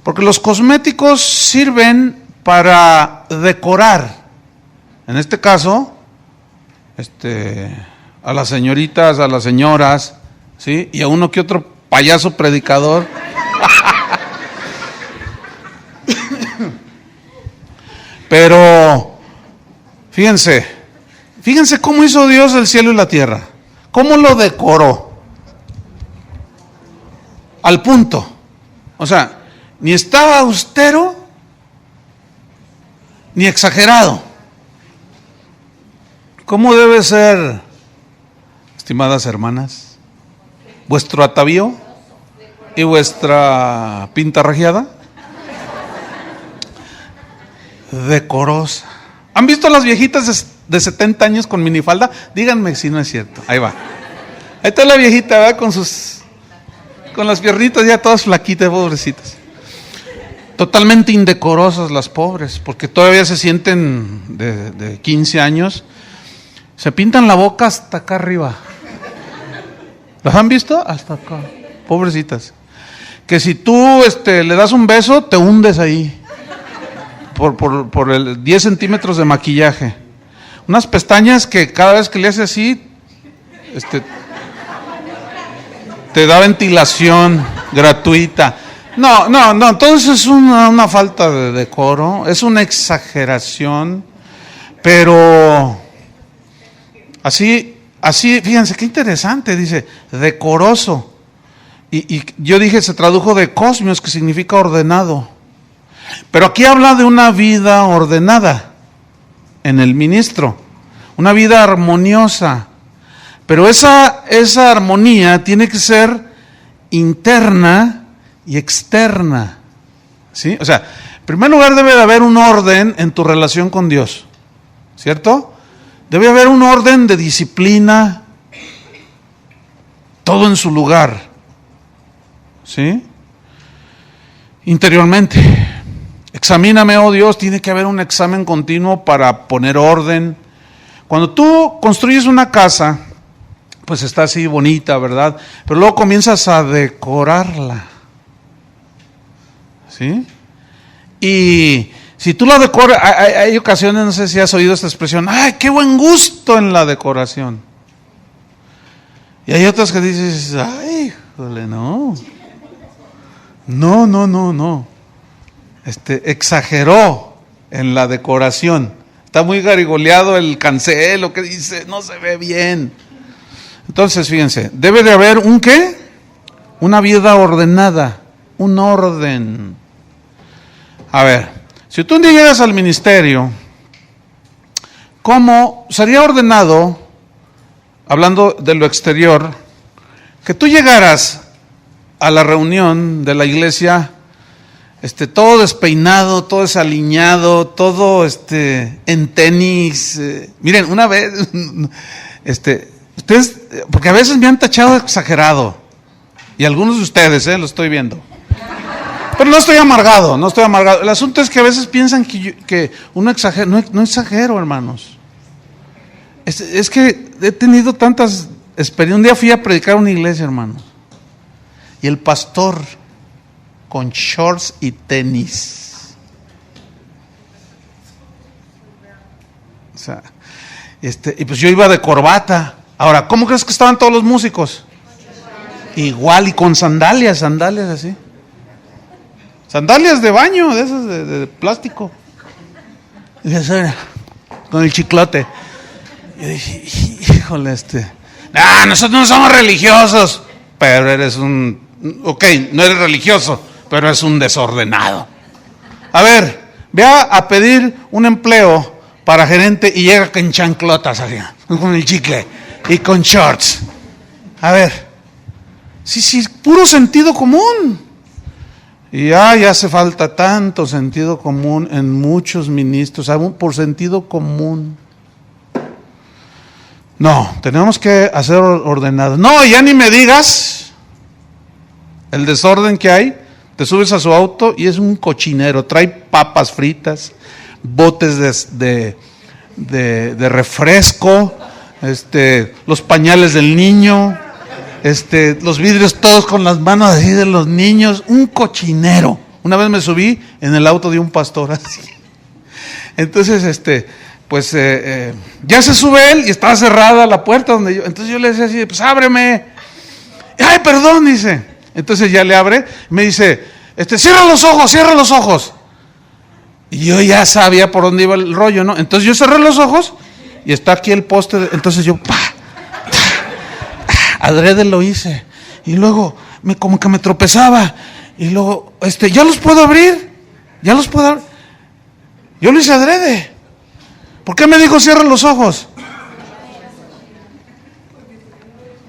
Porque los cosméticos sirven para decorar. En este caso, a las señoritas, a las señoras, ¿sí? Y a uno que otro payaso predicador. Pero, fíjense cómo hizo Dios el cielo y la tierra. Cómo lo decoró. Al punto. O sea, ni estaba austero, ni exagerado. ¿Cómo debe ser, estimadas hermanas, vuestro atavío y vuestra pinta rajeada? Decorosa. ¿Han visto a las viejitas de 70 años con minifalda? Díganme si no es cierto. Ahí va. Ahí está la viejita, ¿verdad? Con las piernitas ya todas flaquitas, pobrecitas. Totalmente indecorosas las pobres, porque todavía se sienten de 15 años. Se pintan la boca hasta acá arriba. ¿Las han visto? Hasta acá. Pobrecitas. Que si tú le das un beso, te hundes ahí. Por el 10 centímetros de maquillaje. Unas pestañas que cada vez que le hace así, te da ventilación gratuita. No, entonces es una falta de decoro, es una exageración, pero así, fíjense qué interesante, dice, decoroso. Y yo dije, se tradujo de cosmios, que significa ordenado. Pero aquí habla de una vida ordenada en el ministro, una vida armoniosa. Pero esa armonía tiene que ser interna y externa, ¿sí? O sea, en primer lugar debe de haber un orden en tu relación con Dios, ¿cierto? Debe haber un orden de disciplina, todo en su lugar, ¿sí? Interiormente, examíname, oh Dios, tiene que haber un examen continuo para poner orden. Cuando tú construyes una casa, pues está así bonita, ¿verdad? Pero luego comienzas a decorarla, ¿sí? Y si tú la decoras, hay ocasiones, no sé si has oído esta expresión, ¡ay, qué buen gusto en la decoración! Y hay otras que dices, ¡ay, híjole, no! No. Exageró en la decoración. Está muy garigoleado el cancel, lo que dice, no se ve bien. Entonces, fíjense, debe de haber un ¿qué? Una vida ordenada, un orden. A ver, si tú un día llegas al ministerio, ¿cómo sería ordenado, hablando de lo exterior, que tú llegaras a la reunión de la iglesia, todo despeinado, todo desaliñado, todo en tenis? Miren, una vez, ustedes, porque a veces me han tachado de exagerado, y algunos de ustedes, lo estoy viendo. Pero no estoy amargado. El asunto es que a veces piensan que uno exagera. No exagero, hermanos. Es que he tenido tantas experiencias. Un día fui a predicar a una iglesia, hermanos, y el pastor con shorts y tenis. O sea, y pues yo iba de corbata. Ahora, ¿cómo crees que estaban todos los músicos? Igual, y con sandalias así. Sandalias de baño, de esas de plástico. Y dije, con el chiclote. Y dije, híjole, nosotros no somos religiosos. Pero eres ok, no eres religioso, pero es un desordenado. A ver, ve a pedir un empleo para gerente y llega con chanclotas, así, con el chicle y con shorts. A ver, sí, puro sentido común. Y ya hace falta tanto sentido común en muchos ministros, por sentido común. No, tenemos que hacer ordenados. No, ya ni me digas el desorden que hay. Te subes a su auto y es un cochinero. Trae papas fritas, botes de refresco, los pañales del niño, los vidrios todos con las manos así de los niños, un cochinero. Una vez me subí en el auto de un pastor así. Entonces, pues ya se sube él y estaba cerrada la puerta donde yo. Entonces yo le decía así, pues ábreme. Ay, perdón, dice. Entonces ya le abre, me dice, cierra los ojos. Y yo ya sabía por dónde iba el rollo, ¿no? Entonces yo cerré los ojos y está aquí el poste. Entonces yo, adrede lo hice. Y luego como que me tropezaba. Y luego, ¿ya los puedo abrir? Yo lo hice adrede. ¿Por qué me dijo cierra los ojos?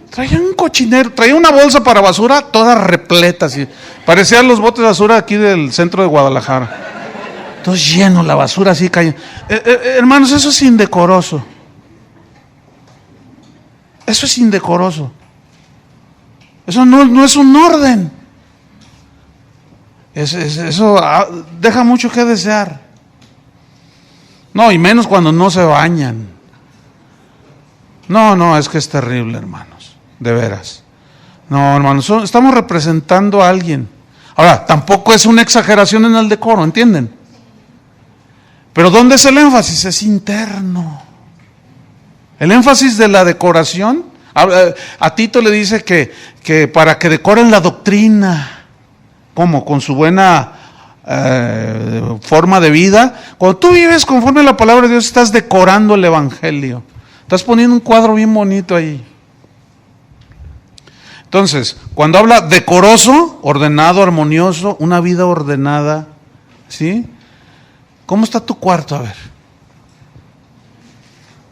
Traía un cochinero, traía una bolsa para basura toda repleta, así. Parecían los botes de basura aquí del centro de Guadalajara. Todo lleno, la basura así cayendo. Hermanos, eso es indecoroso. Eso es indecoroso. Eso no es un orden. Eso deja mucho que desear. No, y menos cuando no se bañan. No, es que es terrible, hermanos. De veras. No, hermanos, estamos representando a alguien. Ahora, tampoco es una exageración en el decoro, ¿entienden? Pero ¿dónde es el énfasis? Es interno. El énfasis de la decoración, a Tito le dice que para que decoren la doctrina, ¿cómo? Con su buena forma de vida. Cuando tú vives conforme a la palabra de Dios, estás decorando el evangelio. Estás poniendo un cuadro bien bonito ahí. Entonces, cuando habla decoroso, ordenado, armonioso, una vida ordenada, ¿sí? ¿Cómo está tu cuarto? A ver.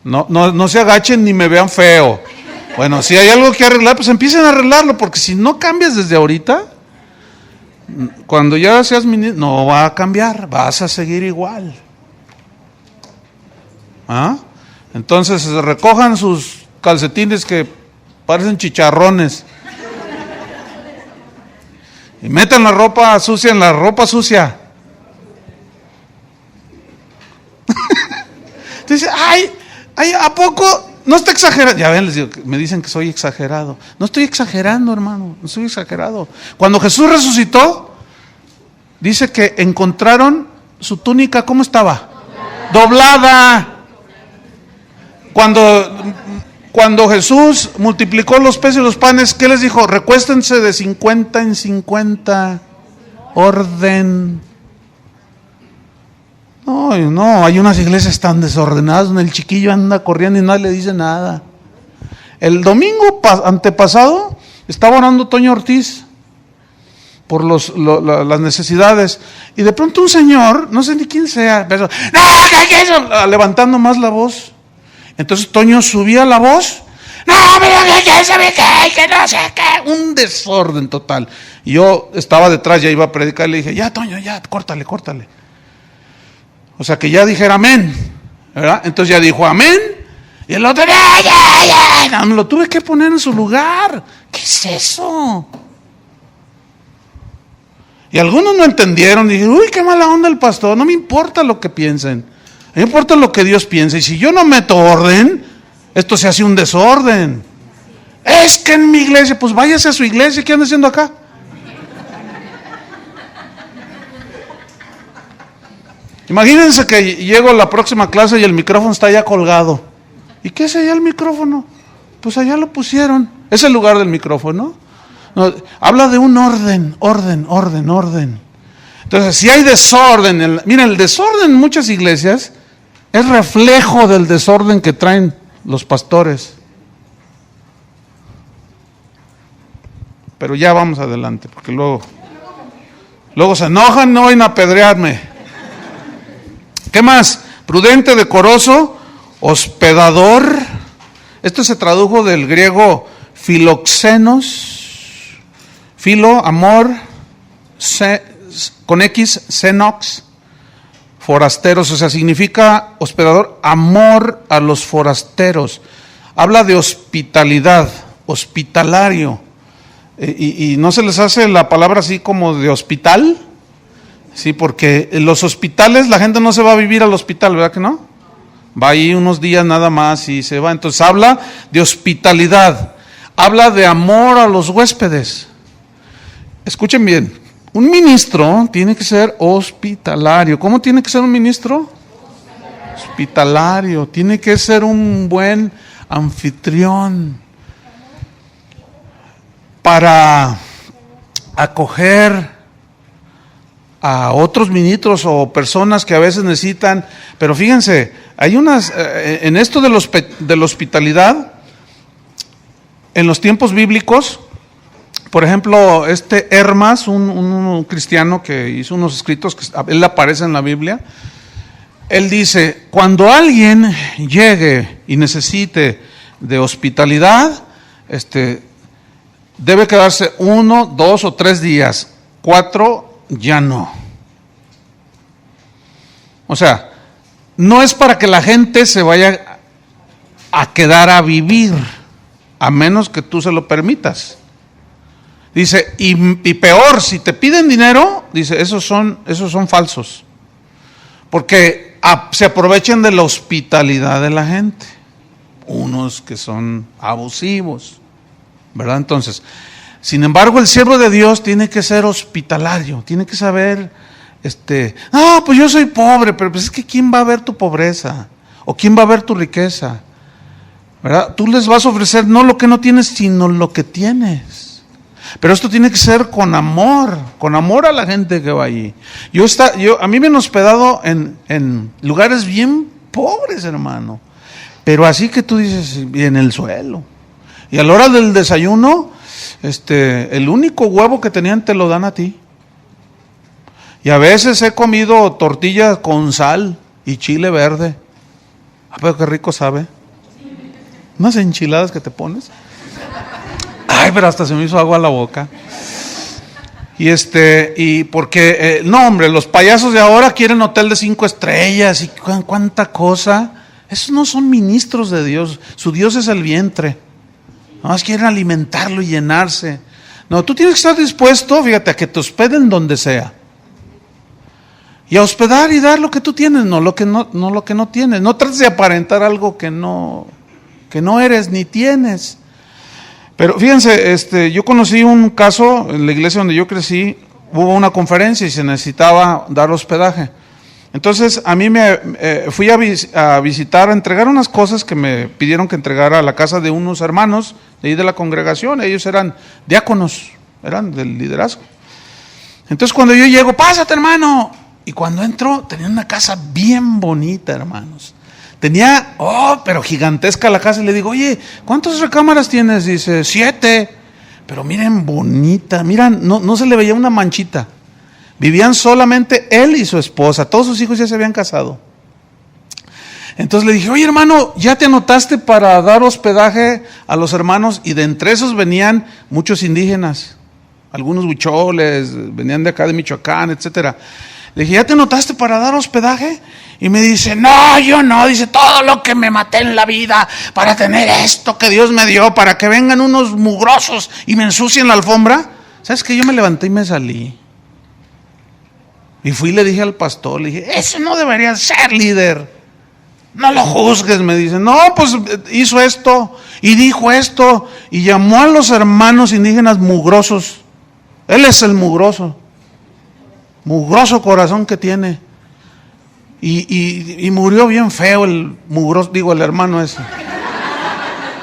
No se agachen ni me vean feo. Bueno, si hay algo que arreglar, pues empiecen a arreglarlo, porque si no cambias desde ahorita, cuando ya seas ministro, no va a cambiar, vas a seguir igual. ¿Ah? Entonces recojan sus calcetines que parecen chicharrones y metan la ropa sucia en la ropa sucia. Entonces, ay, ¿a poco no está exagerando. Ya ven, les digo, me dicen que soy exagerado. No estoy exagerando, hermano, no estoy exagerado. Cuando Jesús resucitó, dice que encontraron su túnica, ¿cómo estaba? Doblada. Cuando Jesús multiplicó los peces y los panes, ¿qué les dijo? Recuéstense de 50 en 50. Orden. No, hay unas iglesias tan desordenadas donde el chiquillo anda corriendo y nadie le dice nada. El domingo antepasado estaba orando Toño Ortiz por las necesidades, y de pronto un señor, no sé ni quién sea, empezó, levantando más la voz. Entonces Toño subía la voz, que no sé qué, un desorden total. Y yo estaba detrás, ya iba a predicar, y le dije, ya Toño, ya, córtale. O sea, que ya dijera amén, ¿verdad? Entonces ya dijo amén, y el otro, ya, me lo tuve que poner en su lugar. ¿Qué es eso? Y algunos no entendieron, dijeron, uy, qué mala onda el pastor. No me importa lo que piensen, me importa lo que Dios piensa. Y si yo no meto orden, esto se hace un desorden. Es que en mi iglesia, pues váyase a su iglesia, ¿qué anda haciendo acá? Imagínense que llego a la próxima clase y el micrófono está ya colgado. ¿Y qué es allá el micrófono? Pues allá lo pusieron. Es el lugar del micrófono. No, habla de un orden. Entonces, si hay desorden, miren, el desorden en muchas iglesias es reflejo del desorden que traen los pastores. Pero ya vamos adelante, porque luego se enojan, no vayan a apedrearme. ¿Qué más? Prudente, decoroso, hospedador. Esto se tradujo del griego filoxenos. Filo, amor, con X, xenox, forasteros, o sea, significa hospedador, amor a los forasteros. Habla de hospitalidad, hospitalario. ¿Y no se les hace la palabra así como de hospital? Sí, porque en los hospitales la gente no se va a vivir al hospital, ¿verdad que no? Va ahí unos días nada más y se va. Entonces habla de hospitalidad, habla de amor a los huéspedes. Escuchen bien, un ministro tiene que ser hospitalario. ¿Cómo tiene que ser un ministro? Hospitalario. Tiene que ser un buen anfitrión para acoger a otros ministros o personas que a veces necesitan. Pero fíjense, hay unas, en esto de la hospitalidad, en los tiempos bíblicos, por ejemplo, Hermas, un cristiano que hizo unos escritos, que él aparece en la Biblia, él dice, cuando alguien llegue y necesite de hospitalidad, debe quedarse 1, 2 o 3 días, 4 ya no. O sea, no es para que la gente se vaya a quedar a vivir, a menos que tú se lo permitas. Dice, y peor, si te piden dinero, dice, esos son falsos. Porque se aprovechan de la hospitalidad de la gente. Unos que son abusivos, ¿verdad? Entonces, sin embargo, el siervo de Dios tiene que ser hospitalario, tiene que saber, no, pues yo soy pobre, pero pues es que ¿quién va a ver tu pobreza? ¿O quién va a ver tu riqueza? ¿Verdad? Tú les vas a ofrecer no lo que no tienes, sino lo que tienes. Pero esto tiene que ser con amor a la gente que va allí. A mí me han hospedado en lugares bien pobres, hermano, pero así que tú dices, en el suelo. Y a la hora del desayuno, el único huevo que tenían te lo dan a ti. Y a veces he comido tortilla con sal y chile verde. Pero qué rico sabe. Unas enchiladas que te pones. Ay, pero hasta se me hizo agua a la boca. Y porque, no hombre, los payasos de ahora quieren hotel de 5 estrellas y cuánta cosa. Esos no son ministros de Dios. Su Dios es el vientre. Nada más quieren alimentarlo y llenarse. No, tú tienes que estar dispuesto, fíjate, a que te hospeden donde sea. Y a hospedar y dar lo que tú tienes, no lo que no tienes. No trates de aparentar algo que no que no eres ni tienes. Pero fíjense, yo conocí un caso en la iglesia donde yo crecí, hubo una conferencia y se necesitaba dar hospedaje. Entonces a mí fui a visitar, a entregar unas cosas que me pidieron que entregara a la casa de unos hermanos de ahí de la congregación. Ellos eran diáconos, eran del liderazgo. Entonces cuando yo llego, pásate hermano, y cuando entro tenía una casa bien bonita, hermanos. Tenía, pero gigantesca la casa, y le digo, oye, ¿cuántas recámaras tienes? Dice, 7, pero miren bonita, miren, no se le veía una manchita. Vivían solamente él y su esposa, todos sus hijos ya se habían casado. Entonces le dije, oye hermano, ¿ya te anotaste para dar hospedaje a los hermanos? Y de entre esos venían muchos indígenas, algunos huicholes, venían de acá de Michoacán, etcétera. Le dije, ¿ya te anotaste para dar hospedaje? Y me dice, no, yo no. Dice, todo lo que me maté en la vida para tener esto que Dios me dio, para que vengan unos mugrosos y me ensucien la alfombra. ¿Sabes qué? Yo me levanté y me salí. Y fui y le dije al pastor, le dije, ese no debería ser líder. No lo juzgues, me dice. No, pues hizo esto y dijo esto y llamó a los hermanos indígenas mugrosos. Él es el mugroso corazón que tiene. Y murió bien feo el mugroso, el hermano ese.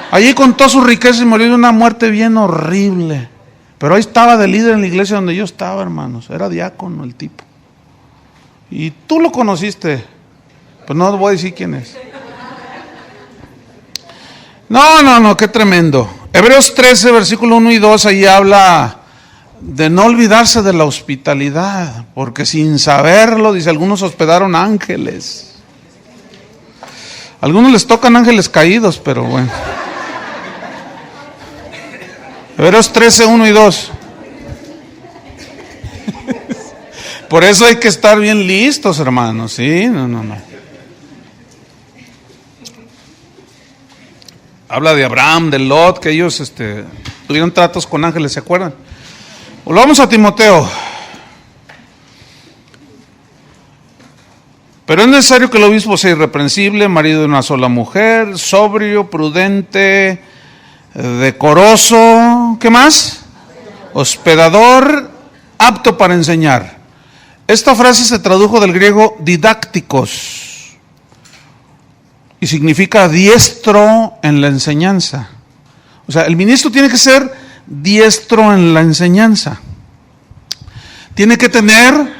Allí contó su riqueza y murió de una muerte bien horrible. Pero ahí estaba de líder en la iglesia donde yo estaba, hermanos. Era diácono el tipo. Y tú lo conociste. Pues no voy a decir quién es. No, qué tremendo. Hebreos 13, versículo 1 y 2, ahí habla de no olvidarse de la hospitalidad, porque sin saberlo, dice, algunos hospedaron ángeles. Algunos les tocan ángeles caídos, pero bueno. Hebreos 13, 1 y 2. Por eso hay que estar bien listos, hermanos, ¿sí? No. Habla de Abraham, de Lot, que ellos tuvieron tratos con ángeles, ¿se acuerdan? Volvamos a Timoteo. Pero es necesario que el obispo sea irreprensible, marido de una sola mujer, sobrio, prudente, decoroso, ¿qué más? Hospedador, apto para enseñar. Esta frase se tradujo del griego didácticos y significa diestro en la enseñanza. O sea, el ministro tiene que ser diestro en la enseñanza. Tiene que tener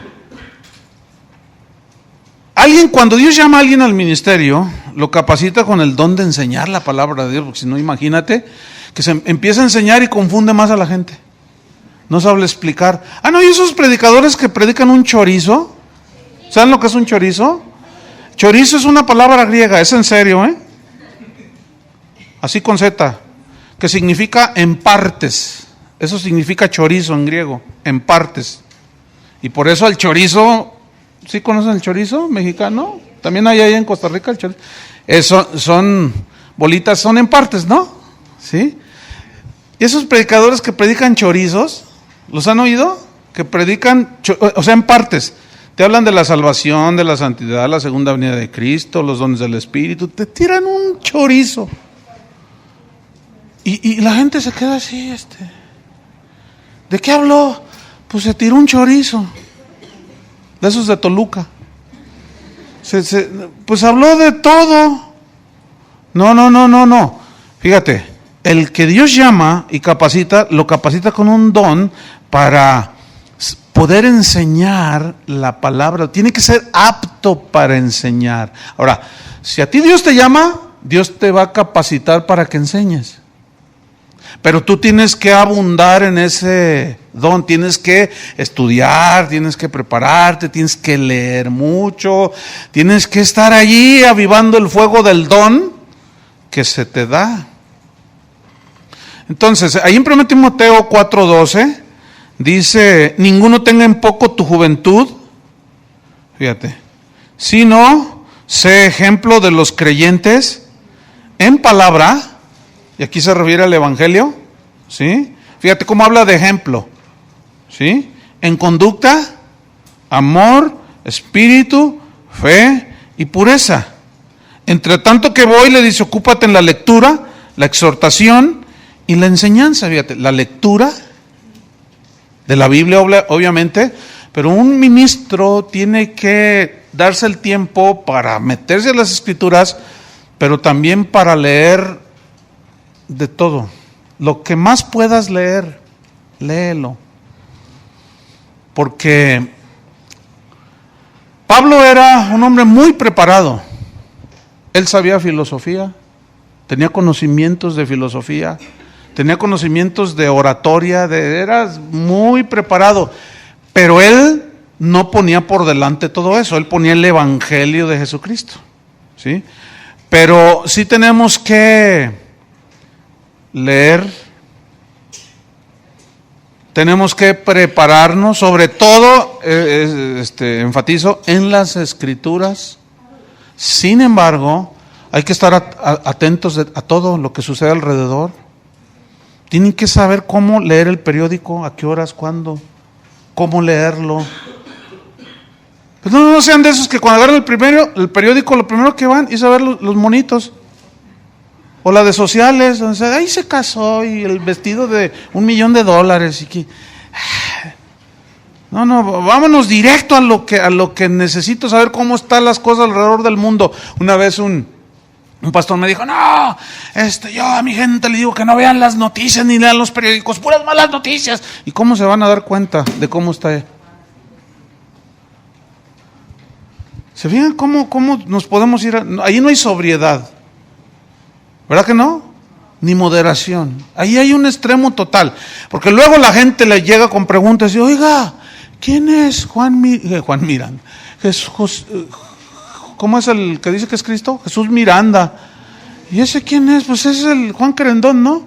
alguien, cuando Dios llama a alguien al ministerio, lo capacita con el don de enseñar la palabra de Dios, porque si no, imagínate que se empieza a enseñar y confunde más a la gente. No sabe explicar. ¿Y esos predicadores que predican un chorizo? ¿Saben lo que es un chorizo? Chorizo es una palabra griega, es en serio, así con Z, que significa en partes. Eso significa chorizo en griego, en partes. Y por eso el chorizo, ¿sí conocen el chorizo mexicano? También hay ahí en Costa Rica el chorizo. Son bolitas, son en partes, ¿no? ¿Sí? Y esos predicadores que predican chorizos, ¿los han oído? Que predican, en partes. Te hablan de la salvación, de la santidad, la segunda venida de Cristo, los dones del Espíritu. Te tiran un chorizo. Y la gente se queda así, ¿de qué habló? Pues se tiró un chorizo. De esos de Toluca. Pues habló de todo. No. Fíjate, el que Dios llama y capacita, lo capacita con un don para poder enseñar la palabra. Tiene que ser apto para enseñar. Ahora, si a ti Dios te llama, Dios te va a capacitar para que enseñes. Pero tú tienes que abundar en ese don, tienes que estudiar, tienes que prepararte, tienes que leer mucho, tienes que estar allí avivando el fuego del don que se te da. Entonces, ahí en 1 Timoteo 4:12 dice, ninguno tenga en poco tu juventud, fíjate, sino sé ejemplo de los creyentes en palabra. Y aquí se refiere al Evangelio, ¿sí? Fíjate cómo habla de ejemplo, ¿sí? En conducta, amor, espíritu, fe y pureza. Entre tanto que voy, le dice, ocúpate en la lectura, la exhortación y la enseñanza. Fíjate, la lectura de la Biblia, obviamente, pero un ministro tiene que darse el tiempo para meterse en las Escrituras, pero también para leer de todo. Lo que más puedas leer, léelo. Porque Pablo era un hombre muy preparado. Él sabía filosofía, tenía conocimientos de filosofía, tenía conocimientos de oratoria, era muy preparado. Pero él no ponía por delante todo eso, él ponía el evangelio de Jesucristo, ¿sí? Pero sí tenemos que leer, tenemos que prepararnos, sobre todo, enfatizo, en las Escrituras. Sin embargo, hay que estar atentos a todo lo que sucede alrededor. Tienen que saber cómo leer el periódico, a qué horas, cuándo, cómo leerlo. Pues no sean de esos que cuando agarran el periódico, lo primero que van es a ver los monitos. O la de sociales, donde ahí se casó y el vestido de $1,000,000 y que... No, vámonos directo a lo que necesito saber, cómo están las cosas alrededor del mundo. Una vez un pastor me dijo, no, yo a mi gente le digo que no vean las noticias ni lean los periódicos, puras malas noticias. ¿Y cómo se van a dar cuenta de cómo está? ¿Se fijan cómo nos podemos ir? Ahí no hay sobriedad, ¿verdad que no? Ni moderación. Ahí hay un extremo total, porque luego la gente le llega con preguntas y oiga, ¿quién es Juan Miranda? ¿Cómo es el que dice que es Cristo? Jesús Miranda. ¿Y ese quién es? Pues es el Juan Querendón, ¿no?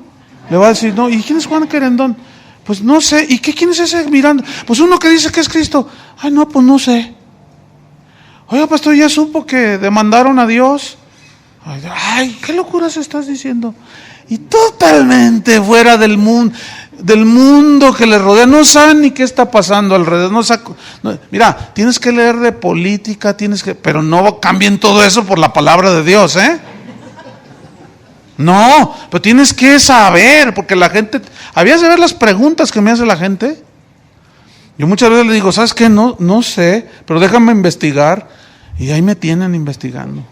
Le va a decir, no, ¿y quién es Juan Querendón? Pues no sé. ¿Y quién es ese Miranda? Pues uno que dice que es Cristo. Ay, no, pues no sé. Oiga, pastor, ¿ya supo que demandaron a Dios? Ay, ¿qué locuras estás diciendo? Y totalmente fuera del mundo que les rodea, no saben ni qué está pasando alrededor. Mira, tienes que leer de política, pero no cambien todo eso por la palabra de Dios, ¿eh? No, pero tienes que saber, porque la gente, ¿habías de ver las preguntas que me hace la gente? Yo muchas veces le digo, ¿sabes qué? No sé, pero déjame investigar, y ahí me tienen investigando.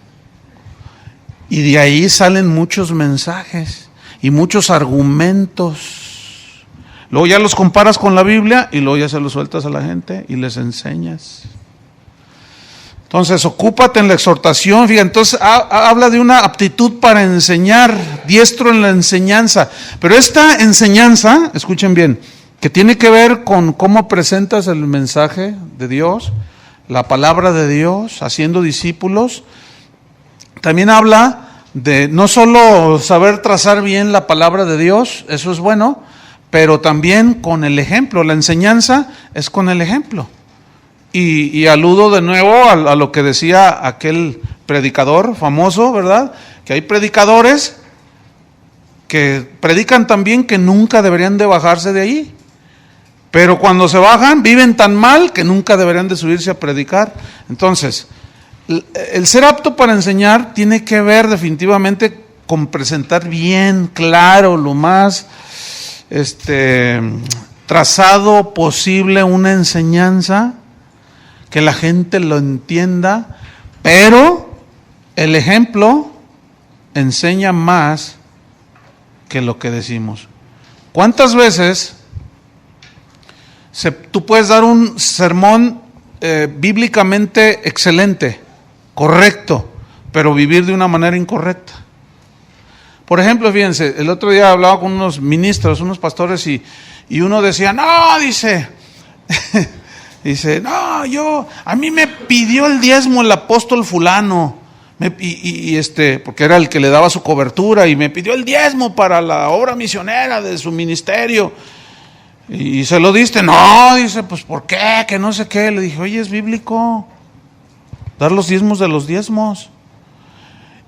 Y de ahí salen muchos mensajes y muchos argumentos. Luego ya los comparas con la Biblia y luego ya se los sueltas a la gente y les enseñas. Entonces, ocúpate en la exhortación. Fíjate, entonces habla de una aptitud para enseñar, diestro en la enseñanza. Pero esta enseñanza, escuchen bien, que tiene que ver con cómo presentas el mensaje de Dios, la palabra de Dios, haciendo discípulos. También habla de no solo saber trazar bien la palabra de Dios, eso es bueno, pero también con el ejemplo. La enseñanza es con el ejemplo. Y aludo de nuevo a lo que decía aquel predicador famoso, ¿verdad? Que hay predicadores que predican también que nunca deberían de bajarse de ahí. Pero cuando se bajan, viven tan mal que nunca deberían de subirse a predicar. Entonces, el ser apto para enseñar tiene que ver definitivamente con presentar bien, claro, lo más trazado posible una enseñanza, que la gente lo entienda, pero el ejemplo enseña más que lo que decimos. ¿Cuántas veces tú puedes dar un sermón bíblicamente excelente, correcto, pero vivir de una manera incorrecta? Por ejemplo, fíjense, el otro día hablaba con unos ministros, unos pastores, y uno decía, no, dice, a mí me pidió el diezmo el apóstol fulano, porque era el que le daba su cobertura, y me pidió el diezmo para la obra misionera de su ministerio. Y se lo diste. No, dice, pues ¿por qué? Que no sé qué. Le dije, oye, es bíblico dar los diezmos de los diezmos.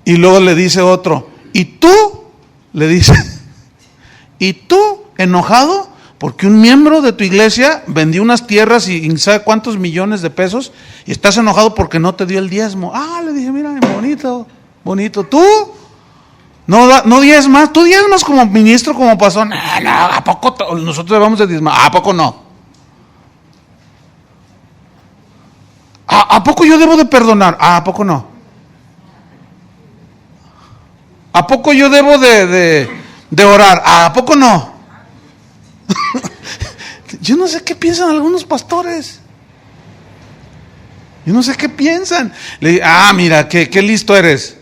Y luego le dice otro, ¿y tú? Le dice, ¿y tú enojado? Porque un miembro de tu iglesia vendió unas tierras y sabe cuántos millones de pesos, y estás enojado porque no te dio el diezmo. Le dije, mira, bonito, bonito. ¿Tú? No diezmas. ¿Tú diezmas como ministro, como pastor? No, ¿a poco nosotros debemos de diezmar? ¿A poco no? ¿A poco yo debo de perdonar? ¿A poco no? ¿A poco yo debo de orar? ¿A poco no? Yo no sé qué piensan algunos pastores. Yo no sé qué piensan. Le digo, mira, qué listo eres.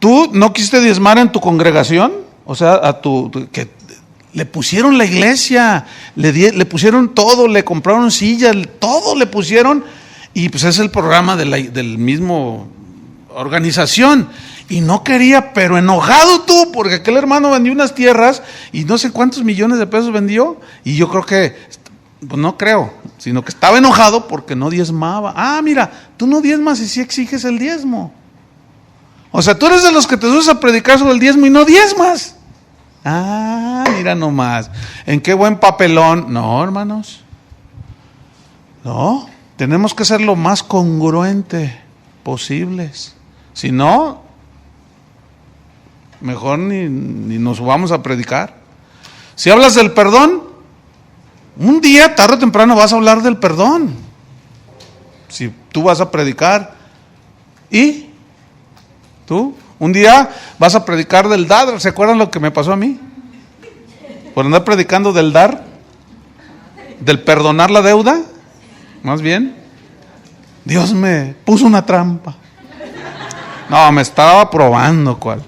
¿Tú no quisiste diezmar en tu congregación? O sea, que le pusieron la iglesia, le pusieron todo, le compraron sillas, todo le pusieron, y pues es el programa del mismo organización. Y no quería, pero enojado tú, porque aquel hermano vendió unas tierras y no sé cuántos millones de pesos vendió, y yo creo que, pues no creo, sino que estaba enojado porque no diezmaba. Mira, tú no diezmas y sí exiges el diezmo. O sea, tú eres de los que te subes a predicar sobre el diezmo y no diezmas. Mira nomás, en qué buen papelón. No, hermanos, no, tenemos que ser lo más congruente posibles. Si no, mejor ni nos vamos a predicar. Si hablas del perdón, un día, tarde o temprano, vas a hablar del perdón. Si tú vas a predicar, ¿y tú? Un día vas a predicar del dar. ¿Se acuerdan lo que me pasó a mí? Por andar predicando del dar, del perdonar la deuda, más bien. Dios me puso una trampa. No, me estaba probando cuál.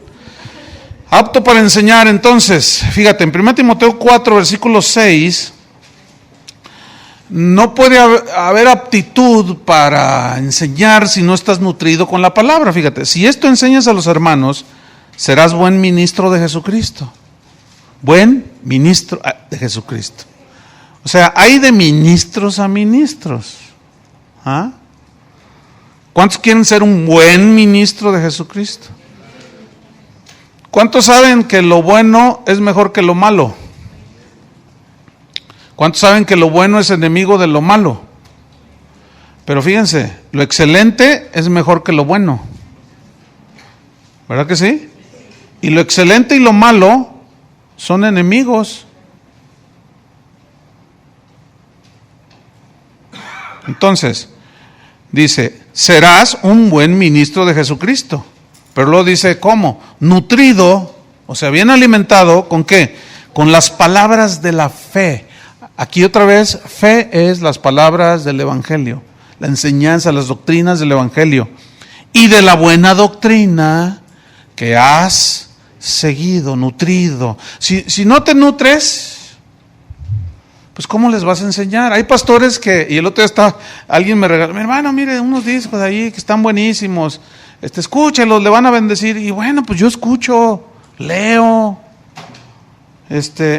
Apto para enseñar, entonces, fíjate, en 1 Timoteo 4, versículo 6, no puede haber aptitud para enseñar si no estás nutrido con la palabra. Fíjate, si esto enseñas a los hermanos, serás buen ministro de Jesucristo. Buen ministro de Jesucristo. O sea, hay de ministros a ministros. ¿Cuántos quieren ser un buen ministro de Jesucristo? ¿Cuántos saben que lo bueno es mejor que lo malo? ¿Cuántos saben que lo bueno es enemigo de lo malo? Pero fíjense, lo excelente es mejor que lo bueno. ¿Verdad que sí? Y lo excelente y lo malo son enemigos. Entonces, dice, serás un buen ministro de Jesucristo. Pero luego dice, ¿cómo? Nutrido, o sea, bien alimentado, ¿con qué? Con las palabras de la fe. Aquí otra vez, fe es las palabras del Evangelio, la enseñanza, las doctrinas del Evangelio. Y de la buena doctrina que has seguido, nutrido. Si no te nutres, pues ¿cómo les vas a enseñar? Hay pastores y el otro día alguien me regaló, mi hermano, mire, unos discos ahí que están buenísimos. Escúchelos, le van a bendecir. Y bueno, pues yo escucho, leo,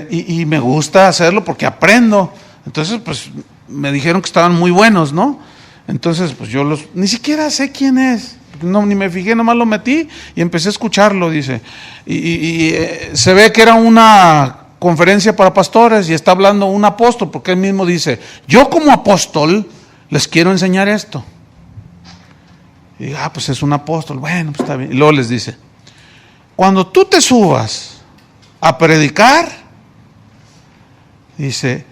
y me gusta hacerlo porque aprendo. Entonces, pues me dijeron que estaban muy buenos, ¿no? Entonces, pues yo ni siquiera sé quién es. No, ni me fijé, nomás lo metí y empecé a escucharlo, dice. Y se ve que era una conferencia para pastores y está hablando un apóstol, porque él mismo dice, yo como apóstol les quiero enseñar esto. Y pues es un apóstol, bueno, pues está bien. Y luego les dice, cuando tú te subas a predicar, dice,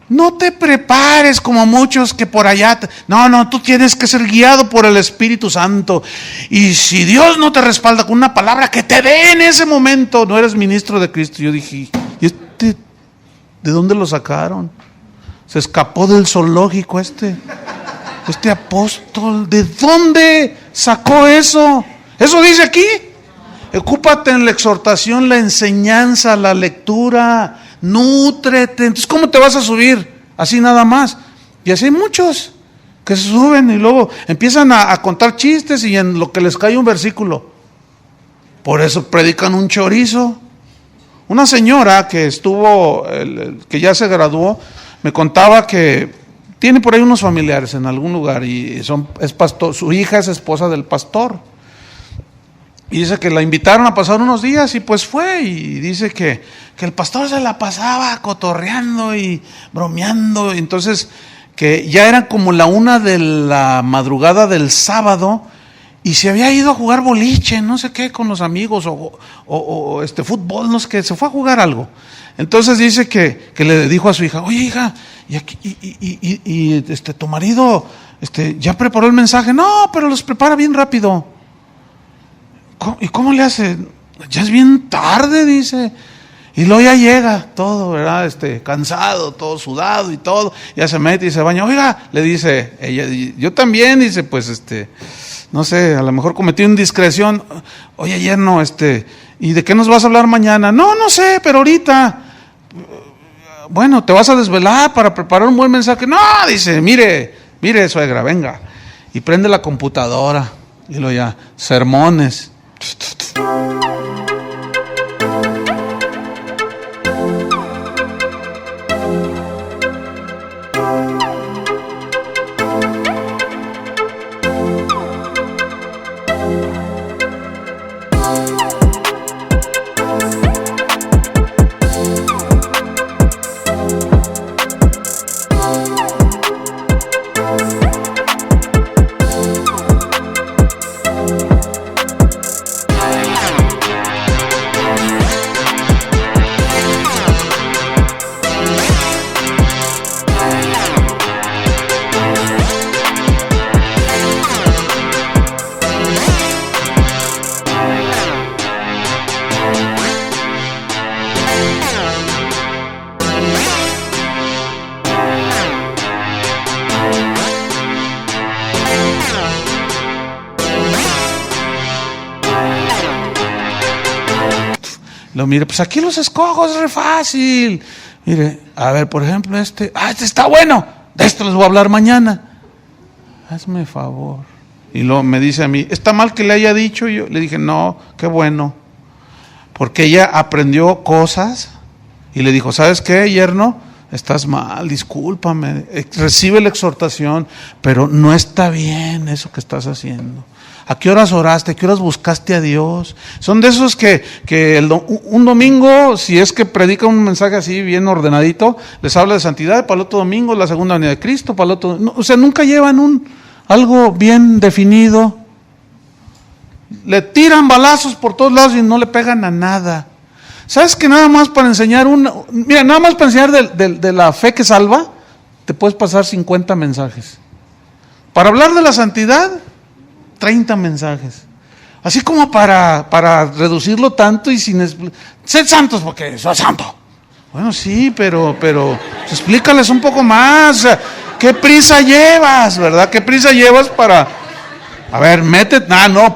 no te prepares como muchos que por allá, no, tú tienes que ser guiado por el Espíritu Santo. Y si Dios no te respalda con una palabra que te dé en ese momento, no eres ministro de Cristo. Yo dije, ¿y de dónde lo sacaron? Se escapó del zoológico este apóstol. ¿De dónde sacó eso? Eso dice aquí. Ocúpate en la exhortación, la enseñanza, la lectura. Nútrete. Entonces, ¿cómo te vas a subir? Así nada más. Y así hay muchos que se suben y luego empiezan a contar chistes y en lo que les cae un versículo. Por eso predican un chorizo. Una señora que que ya se graduó, me contaba que tiene por ahí unos familiares en algún lugar y es pastor, su hija es esposa del pastor. Y dice que la invitaron a pasar unos días y pues fue, y dice que el pastor se la pasaba cotorreando y bromeando. Entonces, que ya era como la 1 de la madrugada del sábado y se había ido a jugar boliche, no sé qué, con los amigos, o fútbol, no sé qué, se fue a jugar algo. Entonces dice que le dijo a su hija, oye hija, tu marido ya preparó el mensaje. No, pero los prepara bien rápido. ¿Y cómo le hace? Ya es bien tarde, dice. Y luego ya llega todo, ¿verdad? Cansado, todo sudado y todo. Ya se mete y se baña. Oiga, le dice ella, yo también, dice, pues no sé, a lo mejor cometí una indiscreción. Oye, yerno, ¿y de qué nos vas a hablar mañana? No sé, pero ahorita. Bueno, ¿te vas a desvelar para preparar un buen mensaje? No, dice, mire, suegra, venga. Y prende la computadora. Y luego ya, sermones. Mire, pues aquí los escojo, es re fácil. Mire, a ver, por ejemplo, este está bueno. De esto les voy a hablar mañana. Hazme favor. Y luego me dice a mí, ¿está mal que le haya dicho? Yo le dije, no, qué bueno. Porque ella aprendió cosas y le dijo, ¿sabes qué, yerno? Estás mal, discúlpame. Recibe la exhortación, pero no está bien eso que estás haciendo. ¿A qué horas oraste? ¿A qué horas buscaste a Dios? Son de esos que un domingo, si es que predica un mensaje así bien ordenadito, les habla de santidad, para el otro domingo la segunda venida de Cristo, para el otro, no, o sea, nunca llevan algo bien definido. Le tiran balazos por todos lados y no le pegan a nada. ¿Sabes que nada más para enseñar nada más para enseñar de la fe que salva, te puedes pasar 50 mensajes. Para hablar de la santidad, 30 mensajes. Así como para reducirlo tanto y sin... Sed santos porque soy santo. Bueno, sí, pero explícales un poco más. ¿Qué prisa llevas, verdad? ¿Qué prisa llevas para... A ver,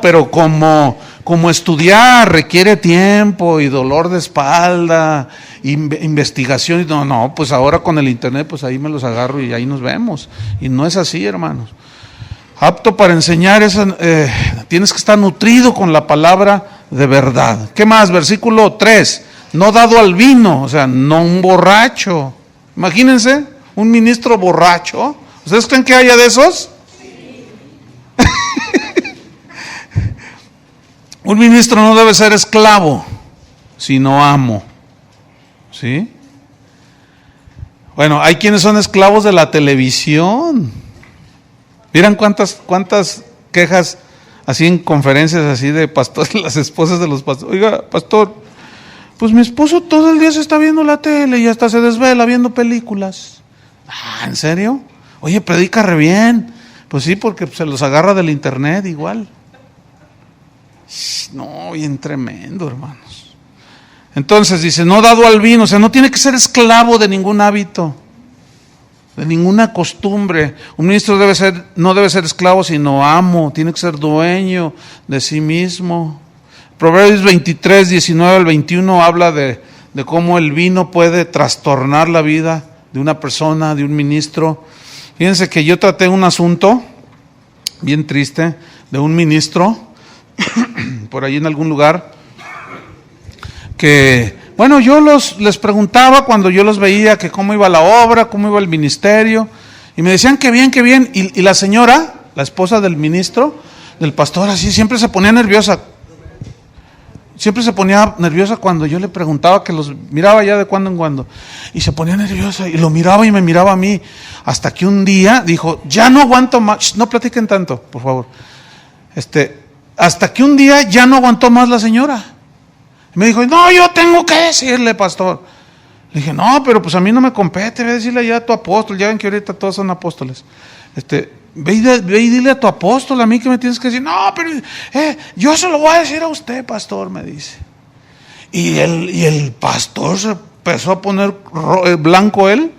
pero como estudiar requiere tiempo y dolor de espalda, investigación, no, pues ahora con el internet, pues ahí me los agarro y ahí nos vemos. Y no es así, hermanos. Apto para enseñar, tienes que estar nutrido con la palabra de verdad. ¿Qué más? Versículo 3, no dado al vino, o sea, no un borracho. Imagínense, un ministro borracho. ¿Ustedes creen que haya de esos? Sí. Un ministro no debe ser esclavo, sino amo. ¿Sí? Bueno, hay quienes son esclavos de la televisión. ¿Vieran cuántas quejas así en conferencias así de pastores, las esposas de los pastores? Oiga, pastor, pues mi esposo todo el día se está viendo la tele y hasta se desvela viendo películas. ¿En serio? Oye, predica re bien. Pues sí, porque se los agarra del internet igual. No, bien tremendo, hermanos. Entonces dice, no dado al vino, o sea, no tiene que ser esclavo de ningún hábito, de ninguna costumbre. Un ministro no debe ser esclavo, sino amo, tiene que ser dueño de sí mismo. Proverbios 23, 19 al 21 habla de cómo el vino puede trastornar la vida de una persona, de un ministro. Fíjense que yo traté un asunto bien triste de un ministro por ahí en algún lugar que, bueno, yo les preguntaba cuando yo los veía que cómo iba la obra, cómo iba el ministerio, y me decían que bien, y la señora, la esposa del ministro, del pastor, así siempre se ponía nerviosa. Siempre se ponía nerviosa cuando yo le preguntaba, que los miraba ya de cuando en cuando, y se ponía nerviosa, y lo miraba y me miraba a mí, hasta que un día dijo, ya no aguanto más, no platiquen tanto, por favor. Hasta que un día ya no aguantó más la señora. Me dijo, no, yo tengo que decirle, pastor. Le dije, no, pero pues a mí no me compete, ve a decirle ya a tu apóstol, ya ven que ahorita todos son apóstoles. Ve y dile a tu apóstol, a mí que me tienes que decir, no, pero yo se lo voy a decir a usted, pastor, me dice. Y el pastor se empezó a poner blanco él,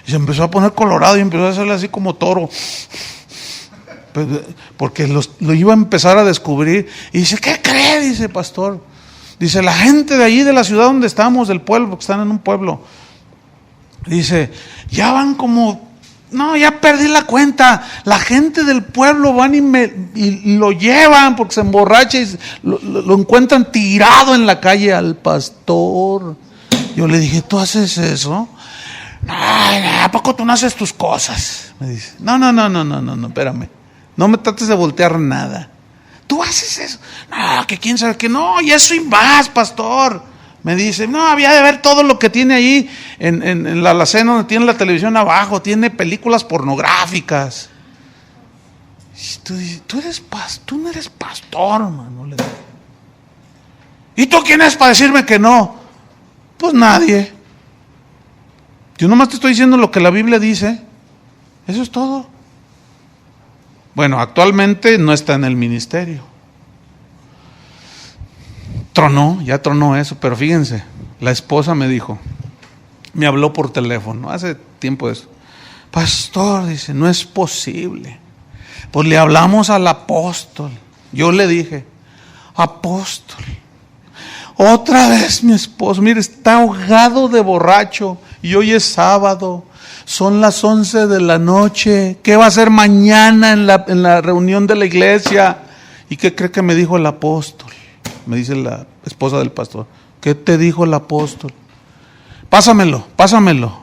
y se empezó a poner colorado y empezó a hacerle así como toro. Porque lo iba a empezar a descubrir. Y dice, ¿qué cree? Dice, pastor. Dice, la gente de allí, de la ciudad donde estamos, del pueblo, porque están en un pueblo. Dice, ya van como, no, ya perdí la cuenta. La gente del pueblo van y lo llevan porque se emborracha y lo encuentran tirado en la calle al pastor. Yo le dije, ¿tú haces eso? No, ¿a poco tú no haces tus cosas? Me dice, no, espérame. No me trates de voltear nada. ¿Tú haces eso? No, que quién sabe que no, y eso y más, pastor. Me dice, no, había de ver todo lo que tiene ahí en la alacena donde tiene la televisión abajo, tiene películas pornográficas. Y tú dices, tú no eres pastor, mano. Le digo. ¿Y tú quién es para decirme que no? Pues nadie. Yo nomás te estoy diciendo lo que la Biblia dice. Eso es todo. Bueno, actualmente no está en el ministerio. Ya tronó eso, pero fíjense, la esposa me dijo, me habló por teléfono, hace tiempo eso. Pastor, dice, no es posible. Pues le hablamos al apóstol. Yo le dije, apóstol, otra vez mi esposo, mire, está ahogado de borracho y hoy es sábado. Son las 11 de la noche. ¿Qué va a hacer mañana en la reunión de la iglesia? ¿Y qué cree que me dijo el apóstol? Me dice la esposa del pastor. ¿Qué te dijo el apóstol? Pásamelo.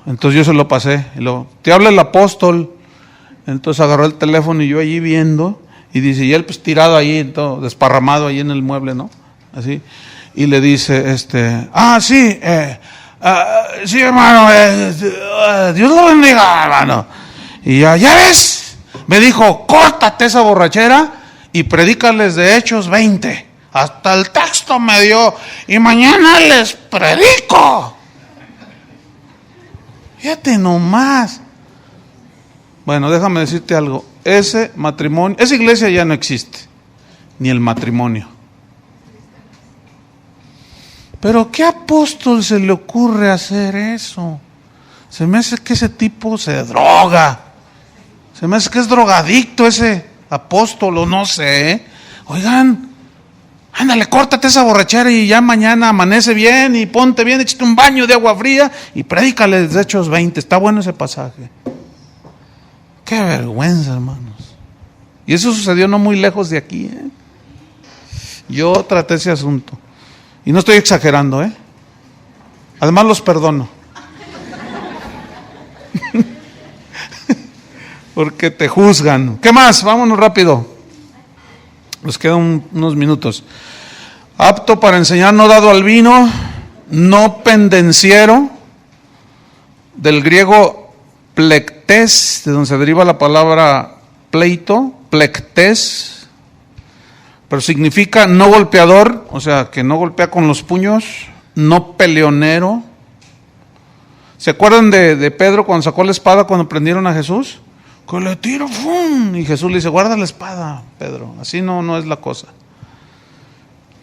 Entonces yo se lo pasé. Te habla el apóstol. Entonces agarró el teléfono y yo allí viendo. Y dice, y él pues tirado ahí, todo desparramado ahí en el mueble, ¿no? Así. Y le dice, sí, sí, hermano, Dios lo bendiga, hermano. Y ya ves, me dijo, córtate esa borrachera y predícales de Hechos 20. Hasta el texto me dio, y mañana les predico. Fíjate nomás. Bueno, déjame decirte algo. Ese matrimonio, esa iglesia ya no existe, ni el matrimonio. Pero ¿qué apóstol se le ocurre hacer eso? Se me hace que ese tipo se droga. Se me hace que es drogadicto ese apóstol, o no sé. Oigan, ándale, córtate esa borrachera y ya mañana amanece bien y ponte bien, échate un baño de agua fría y prédicale de Hechos 20. Está bueno ese pasaje. Qué vergüenza, hermanos. Y eso sucedió no muy lejos de aquí, ¿eh? Yo traté ese asunto. Y no estoy exagerando, ¿eh? Además los perdono. Porque te juzgan. ¿Qué más? Vámonos rápido. Nos quedan unos minutos. Apto para enseñar, no dado al vino, no pendenciero, del griego plektes, de donde se deriva la palabra pleito, plektes. Pero significa no golpeador, o sea, que no golpea con los puños, no peleonero. ¿Se acuerdan de Pedro cuando sacó la espada cuando prendieron a Jesús? Que le tiro, ¡fum! Y Jesús le dice, guarda la espada, Pedro. Así no es la cosa.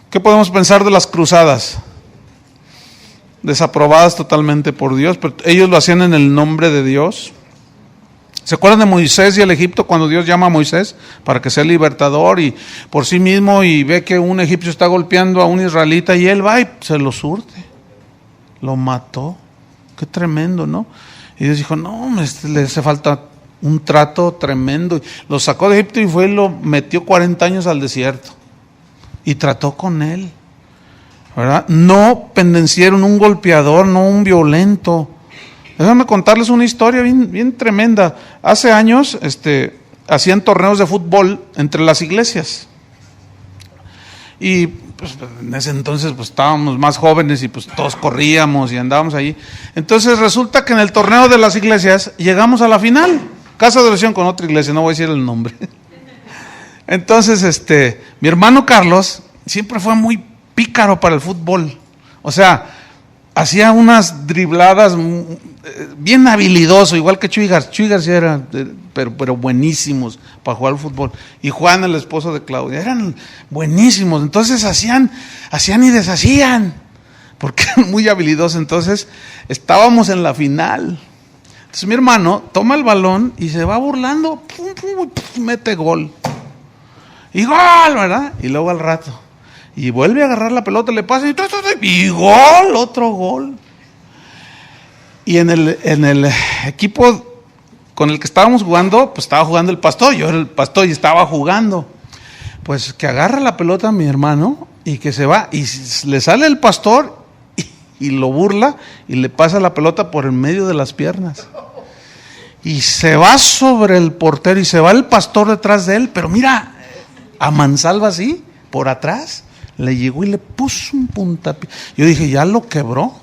¿Qué podemos pensar de las cruzadas? Desaprobadas totalmente por Dios, pero ellos lo hacían en el nombre de Dios. ¿Se acuerdan de Moisés y el Egipto cuando Dios llama a Moisés para que sea libertador y por sí mismo y ve que un egipcio está golpeando a un israelita y él va y se lo surte? Lo mató. Qué tremendo, ¿no? Y Dios dijo, no, le hace falta un trato tremendo. Lo sacó de Egipto y fue y lo metió 40 años al desierto. Y trató con él, ¿verdad? No pendencieron, un golpeador, no un violento. Déjame contarles una historia bien tremenda. Hace años hacían torneos de fútbol entre las iglesias. Y pues, en ese entonces pues estábamos más jóvenes y pues todos corríamos y andábamos ahí. Entonces resulta que en el torneo de las iglesias llegamos a la final. Casa de oración con otra iglesia, no voy a decir el nombre. Entonces, mi hermano Carlos siempre fue muy pícaro para el fútbol. O sea, hacía unas dribladas bien habilidoso, igual que Chuy García. Chuy García era, pero buenísimos para jugar al fútbol. Y Juan, el esposo de Claudia, eran buenísimos. Entonces hacían y deshacían, porque eran muy habilidosos. Entonces estábamos en la final. Entonces mi hermano toma el balón y se va burlando, mete gol. Y gol, ¿verdad? Y luego al rato, y vuelve a agarrar la pelota, le pasa y gol, otro gol. Y en el equipo con el que estábamos jugando, pues estaba jugando el pastor, yo era el pastor y estaba jugando. Pues que agarra la pelota a mi hermano y que se va, y le sale el pastor y lo burla y le pasa la pelota por el medio de las piernas. Y se va sobre el portero y se va el pastor detrás de él, pero mira, a mansalva así, por atrás, le llegó y le puso un puntapié. Yo dije, ya lo quebró.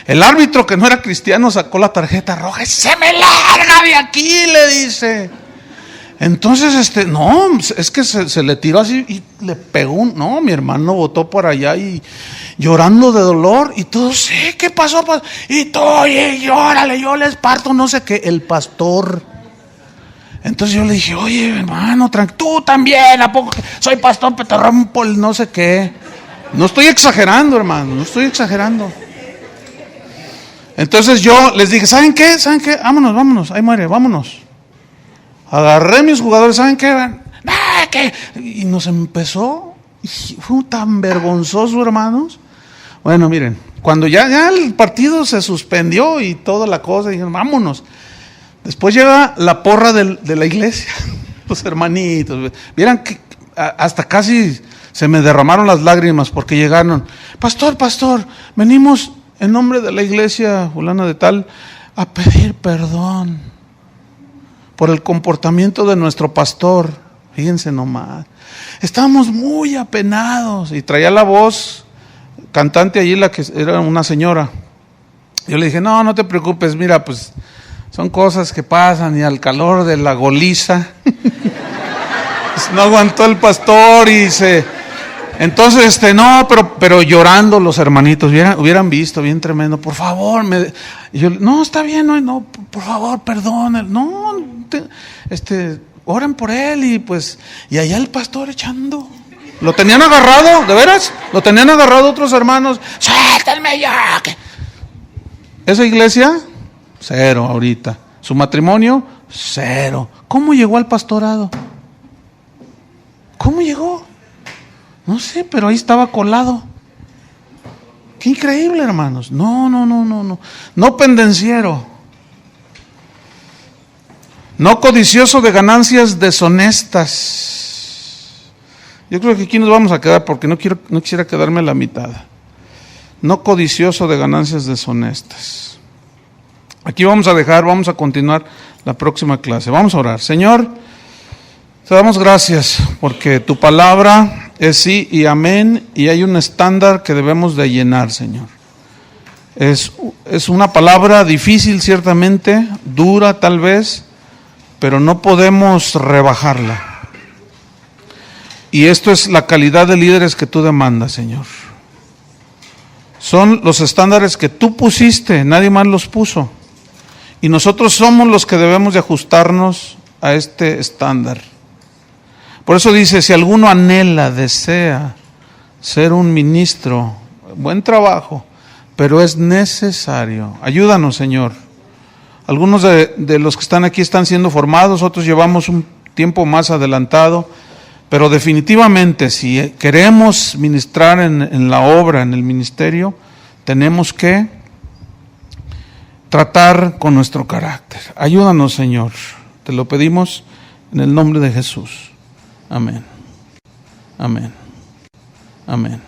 El árbitro, que no era cristiano, sacó la tarjeta roja y se me larga de aquí, le dice. Entonces, no, es que se le tiró así y le pegó no, mi hermano botó por allá y llorando de dolor y todo, sí, ¿qué pasó? Y todo, y llórale, yo les parto, no sé qué, el pastor. Entonces yo le dije, oye, hermano, tú también, ¿a poco soy pastor, pero te rompo el no sé qué? No estoy exagerando, hermano, no estoy exagerando. Entonces yo les dije, ¿saben qué? Vámonos, ahí muere, vámonos. Agarré mis jugadores, ¿saben qué? ¿Qué? Y nos empezó, y fue tan vergonzoso, hermanos. Bueno, miren, cuando ya el partido se suspendió y toda la cosa, dijeron, vámonos. Después llega la porra de la iglesia, los hermanitos. Vieran que hasta casi se me derramaron las lágrimas porque llegaron. Pastor, venimos en nombre de la iglesia fulana de tal a pedir perdón por el comportamiento de nuestro pastor. Fíjense nomás. Estábamos muy apenados y traía la voz cantante allí, la que era una señora. Yo le dije, no te preocupes, mira, pues son cosas que pasan y al calor de la goliza pues no aguantó el pastor y entonces no, pero llorando los hermanitos, hubieran visto bien tremendo, por favor, no, está bien, no, por favor, perdón, no, oren por él y allá el pastor echando. Lo tenían agarrado, ¿de veras? Lo tenían agarrado otros hermanos, suéltenme ya. Esa iglesia, 0 ahorita. Su matrimonio, 0. ¿Cómo llegó al pastorado? ¿Cómo llegó? No sé, pero ahí estaba colado. Qué increíble, hermanos. No pendenciero. No codicioso de ganancias deshonestas. Yo creo que aquí nos vamos a quedar porque no quisiera quedarme a la mitad. No codicioso de ganancias deshonestas. Aquí vamos a continuar la próxima clase. Vamos a orar. Señor, te damos gracias porque tu palabra es sí y amén, y hay un estándar que debemos de llenar, Señor. Es una palabra difícil, ciertamente, dura tal vez, pero no podemos rebajarla. Y esto es la calidad de líderes que tú demandas, Señor. Son los estándares que tú pusiste, nadie más los puso. Y nosotros somos los que debemos de ajustarnos a este estándar. Por eso dice, si alguno anhela, desea ser un ministro, buen trabajo, pero es necesario. Ayúdanos, Señor. Algunos de los que están aquí están siendo formados, otros llevamos un tiempo más adelantado, pero definitivamente si queremos ministrar en la obra, en el ministerio, tenemos que tratar con nuestro carácter. Ayúdanos, Señor. Te lo pedimos en el nombre de Jesús. Amén. Amén. Amén.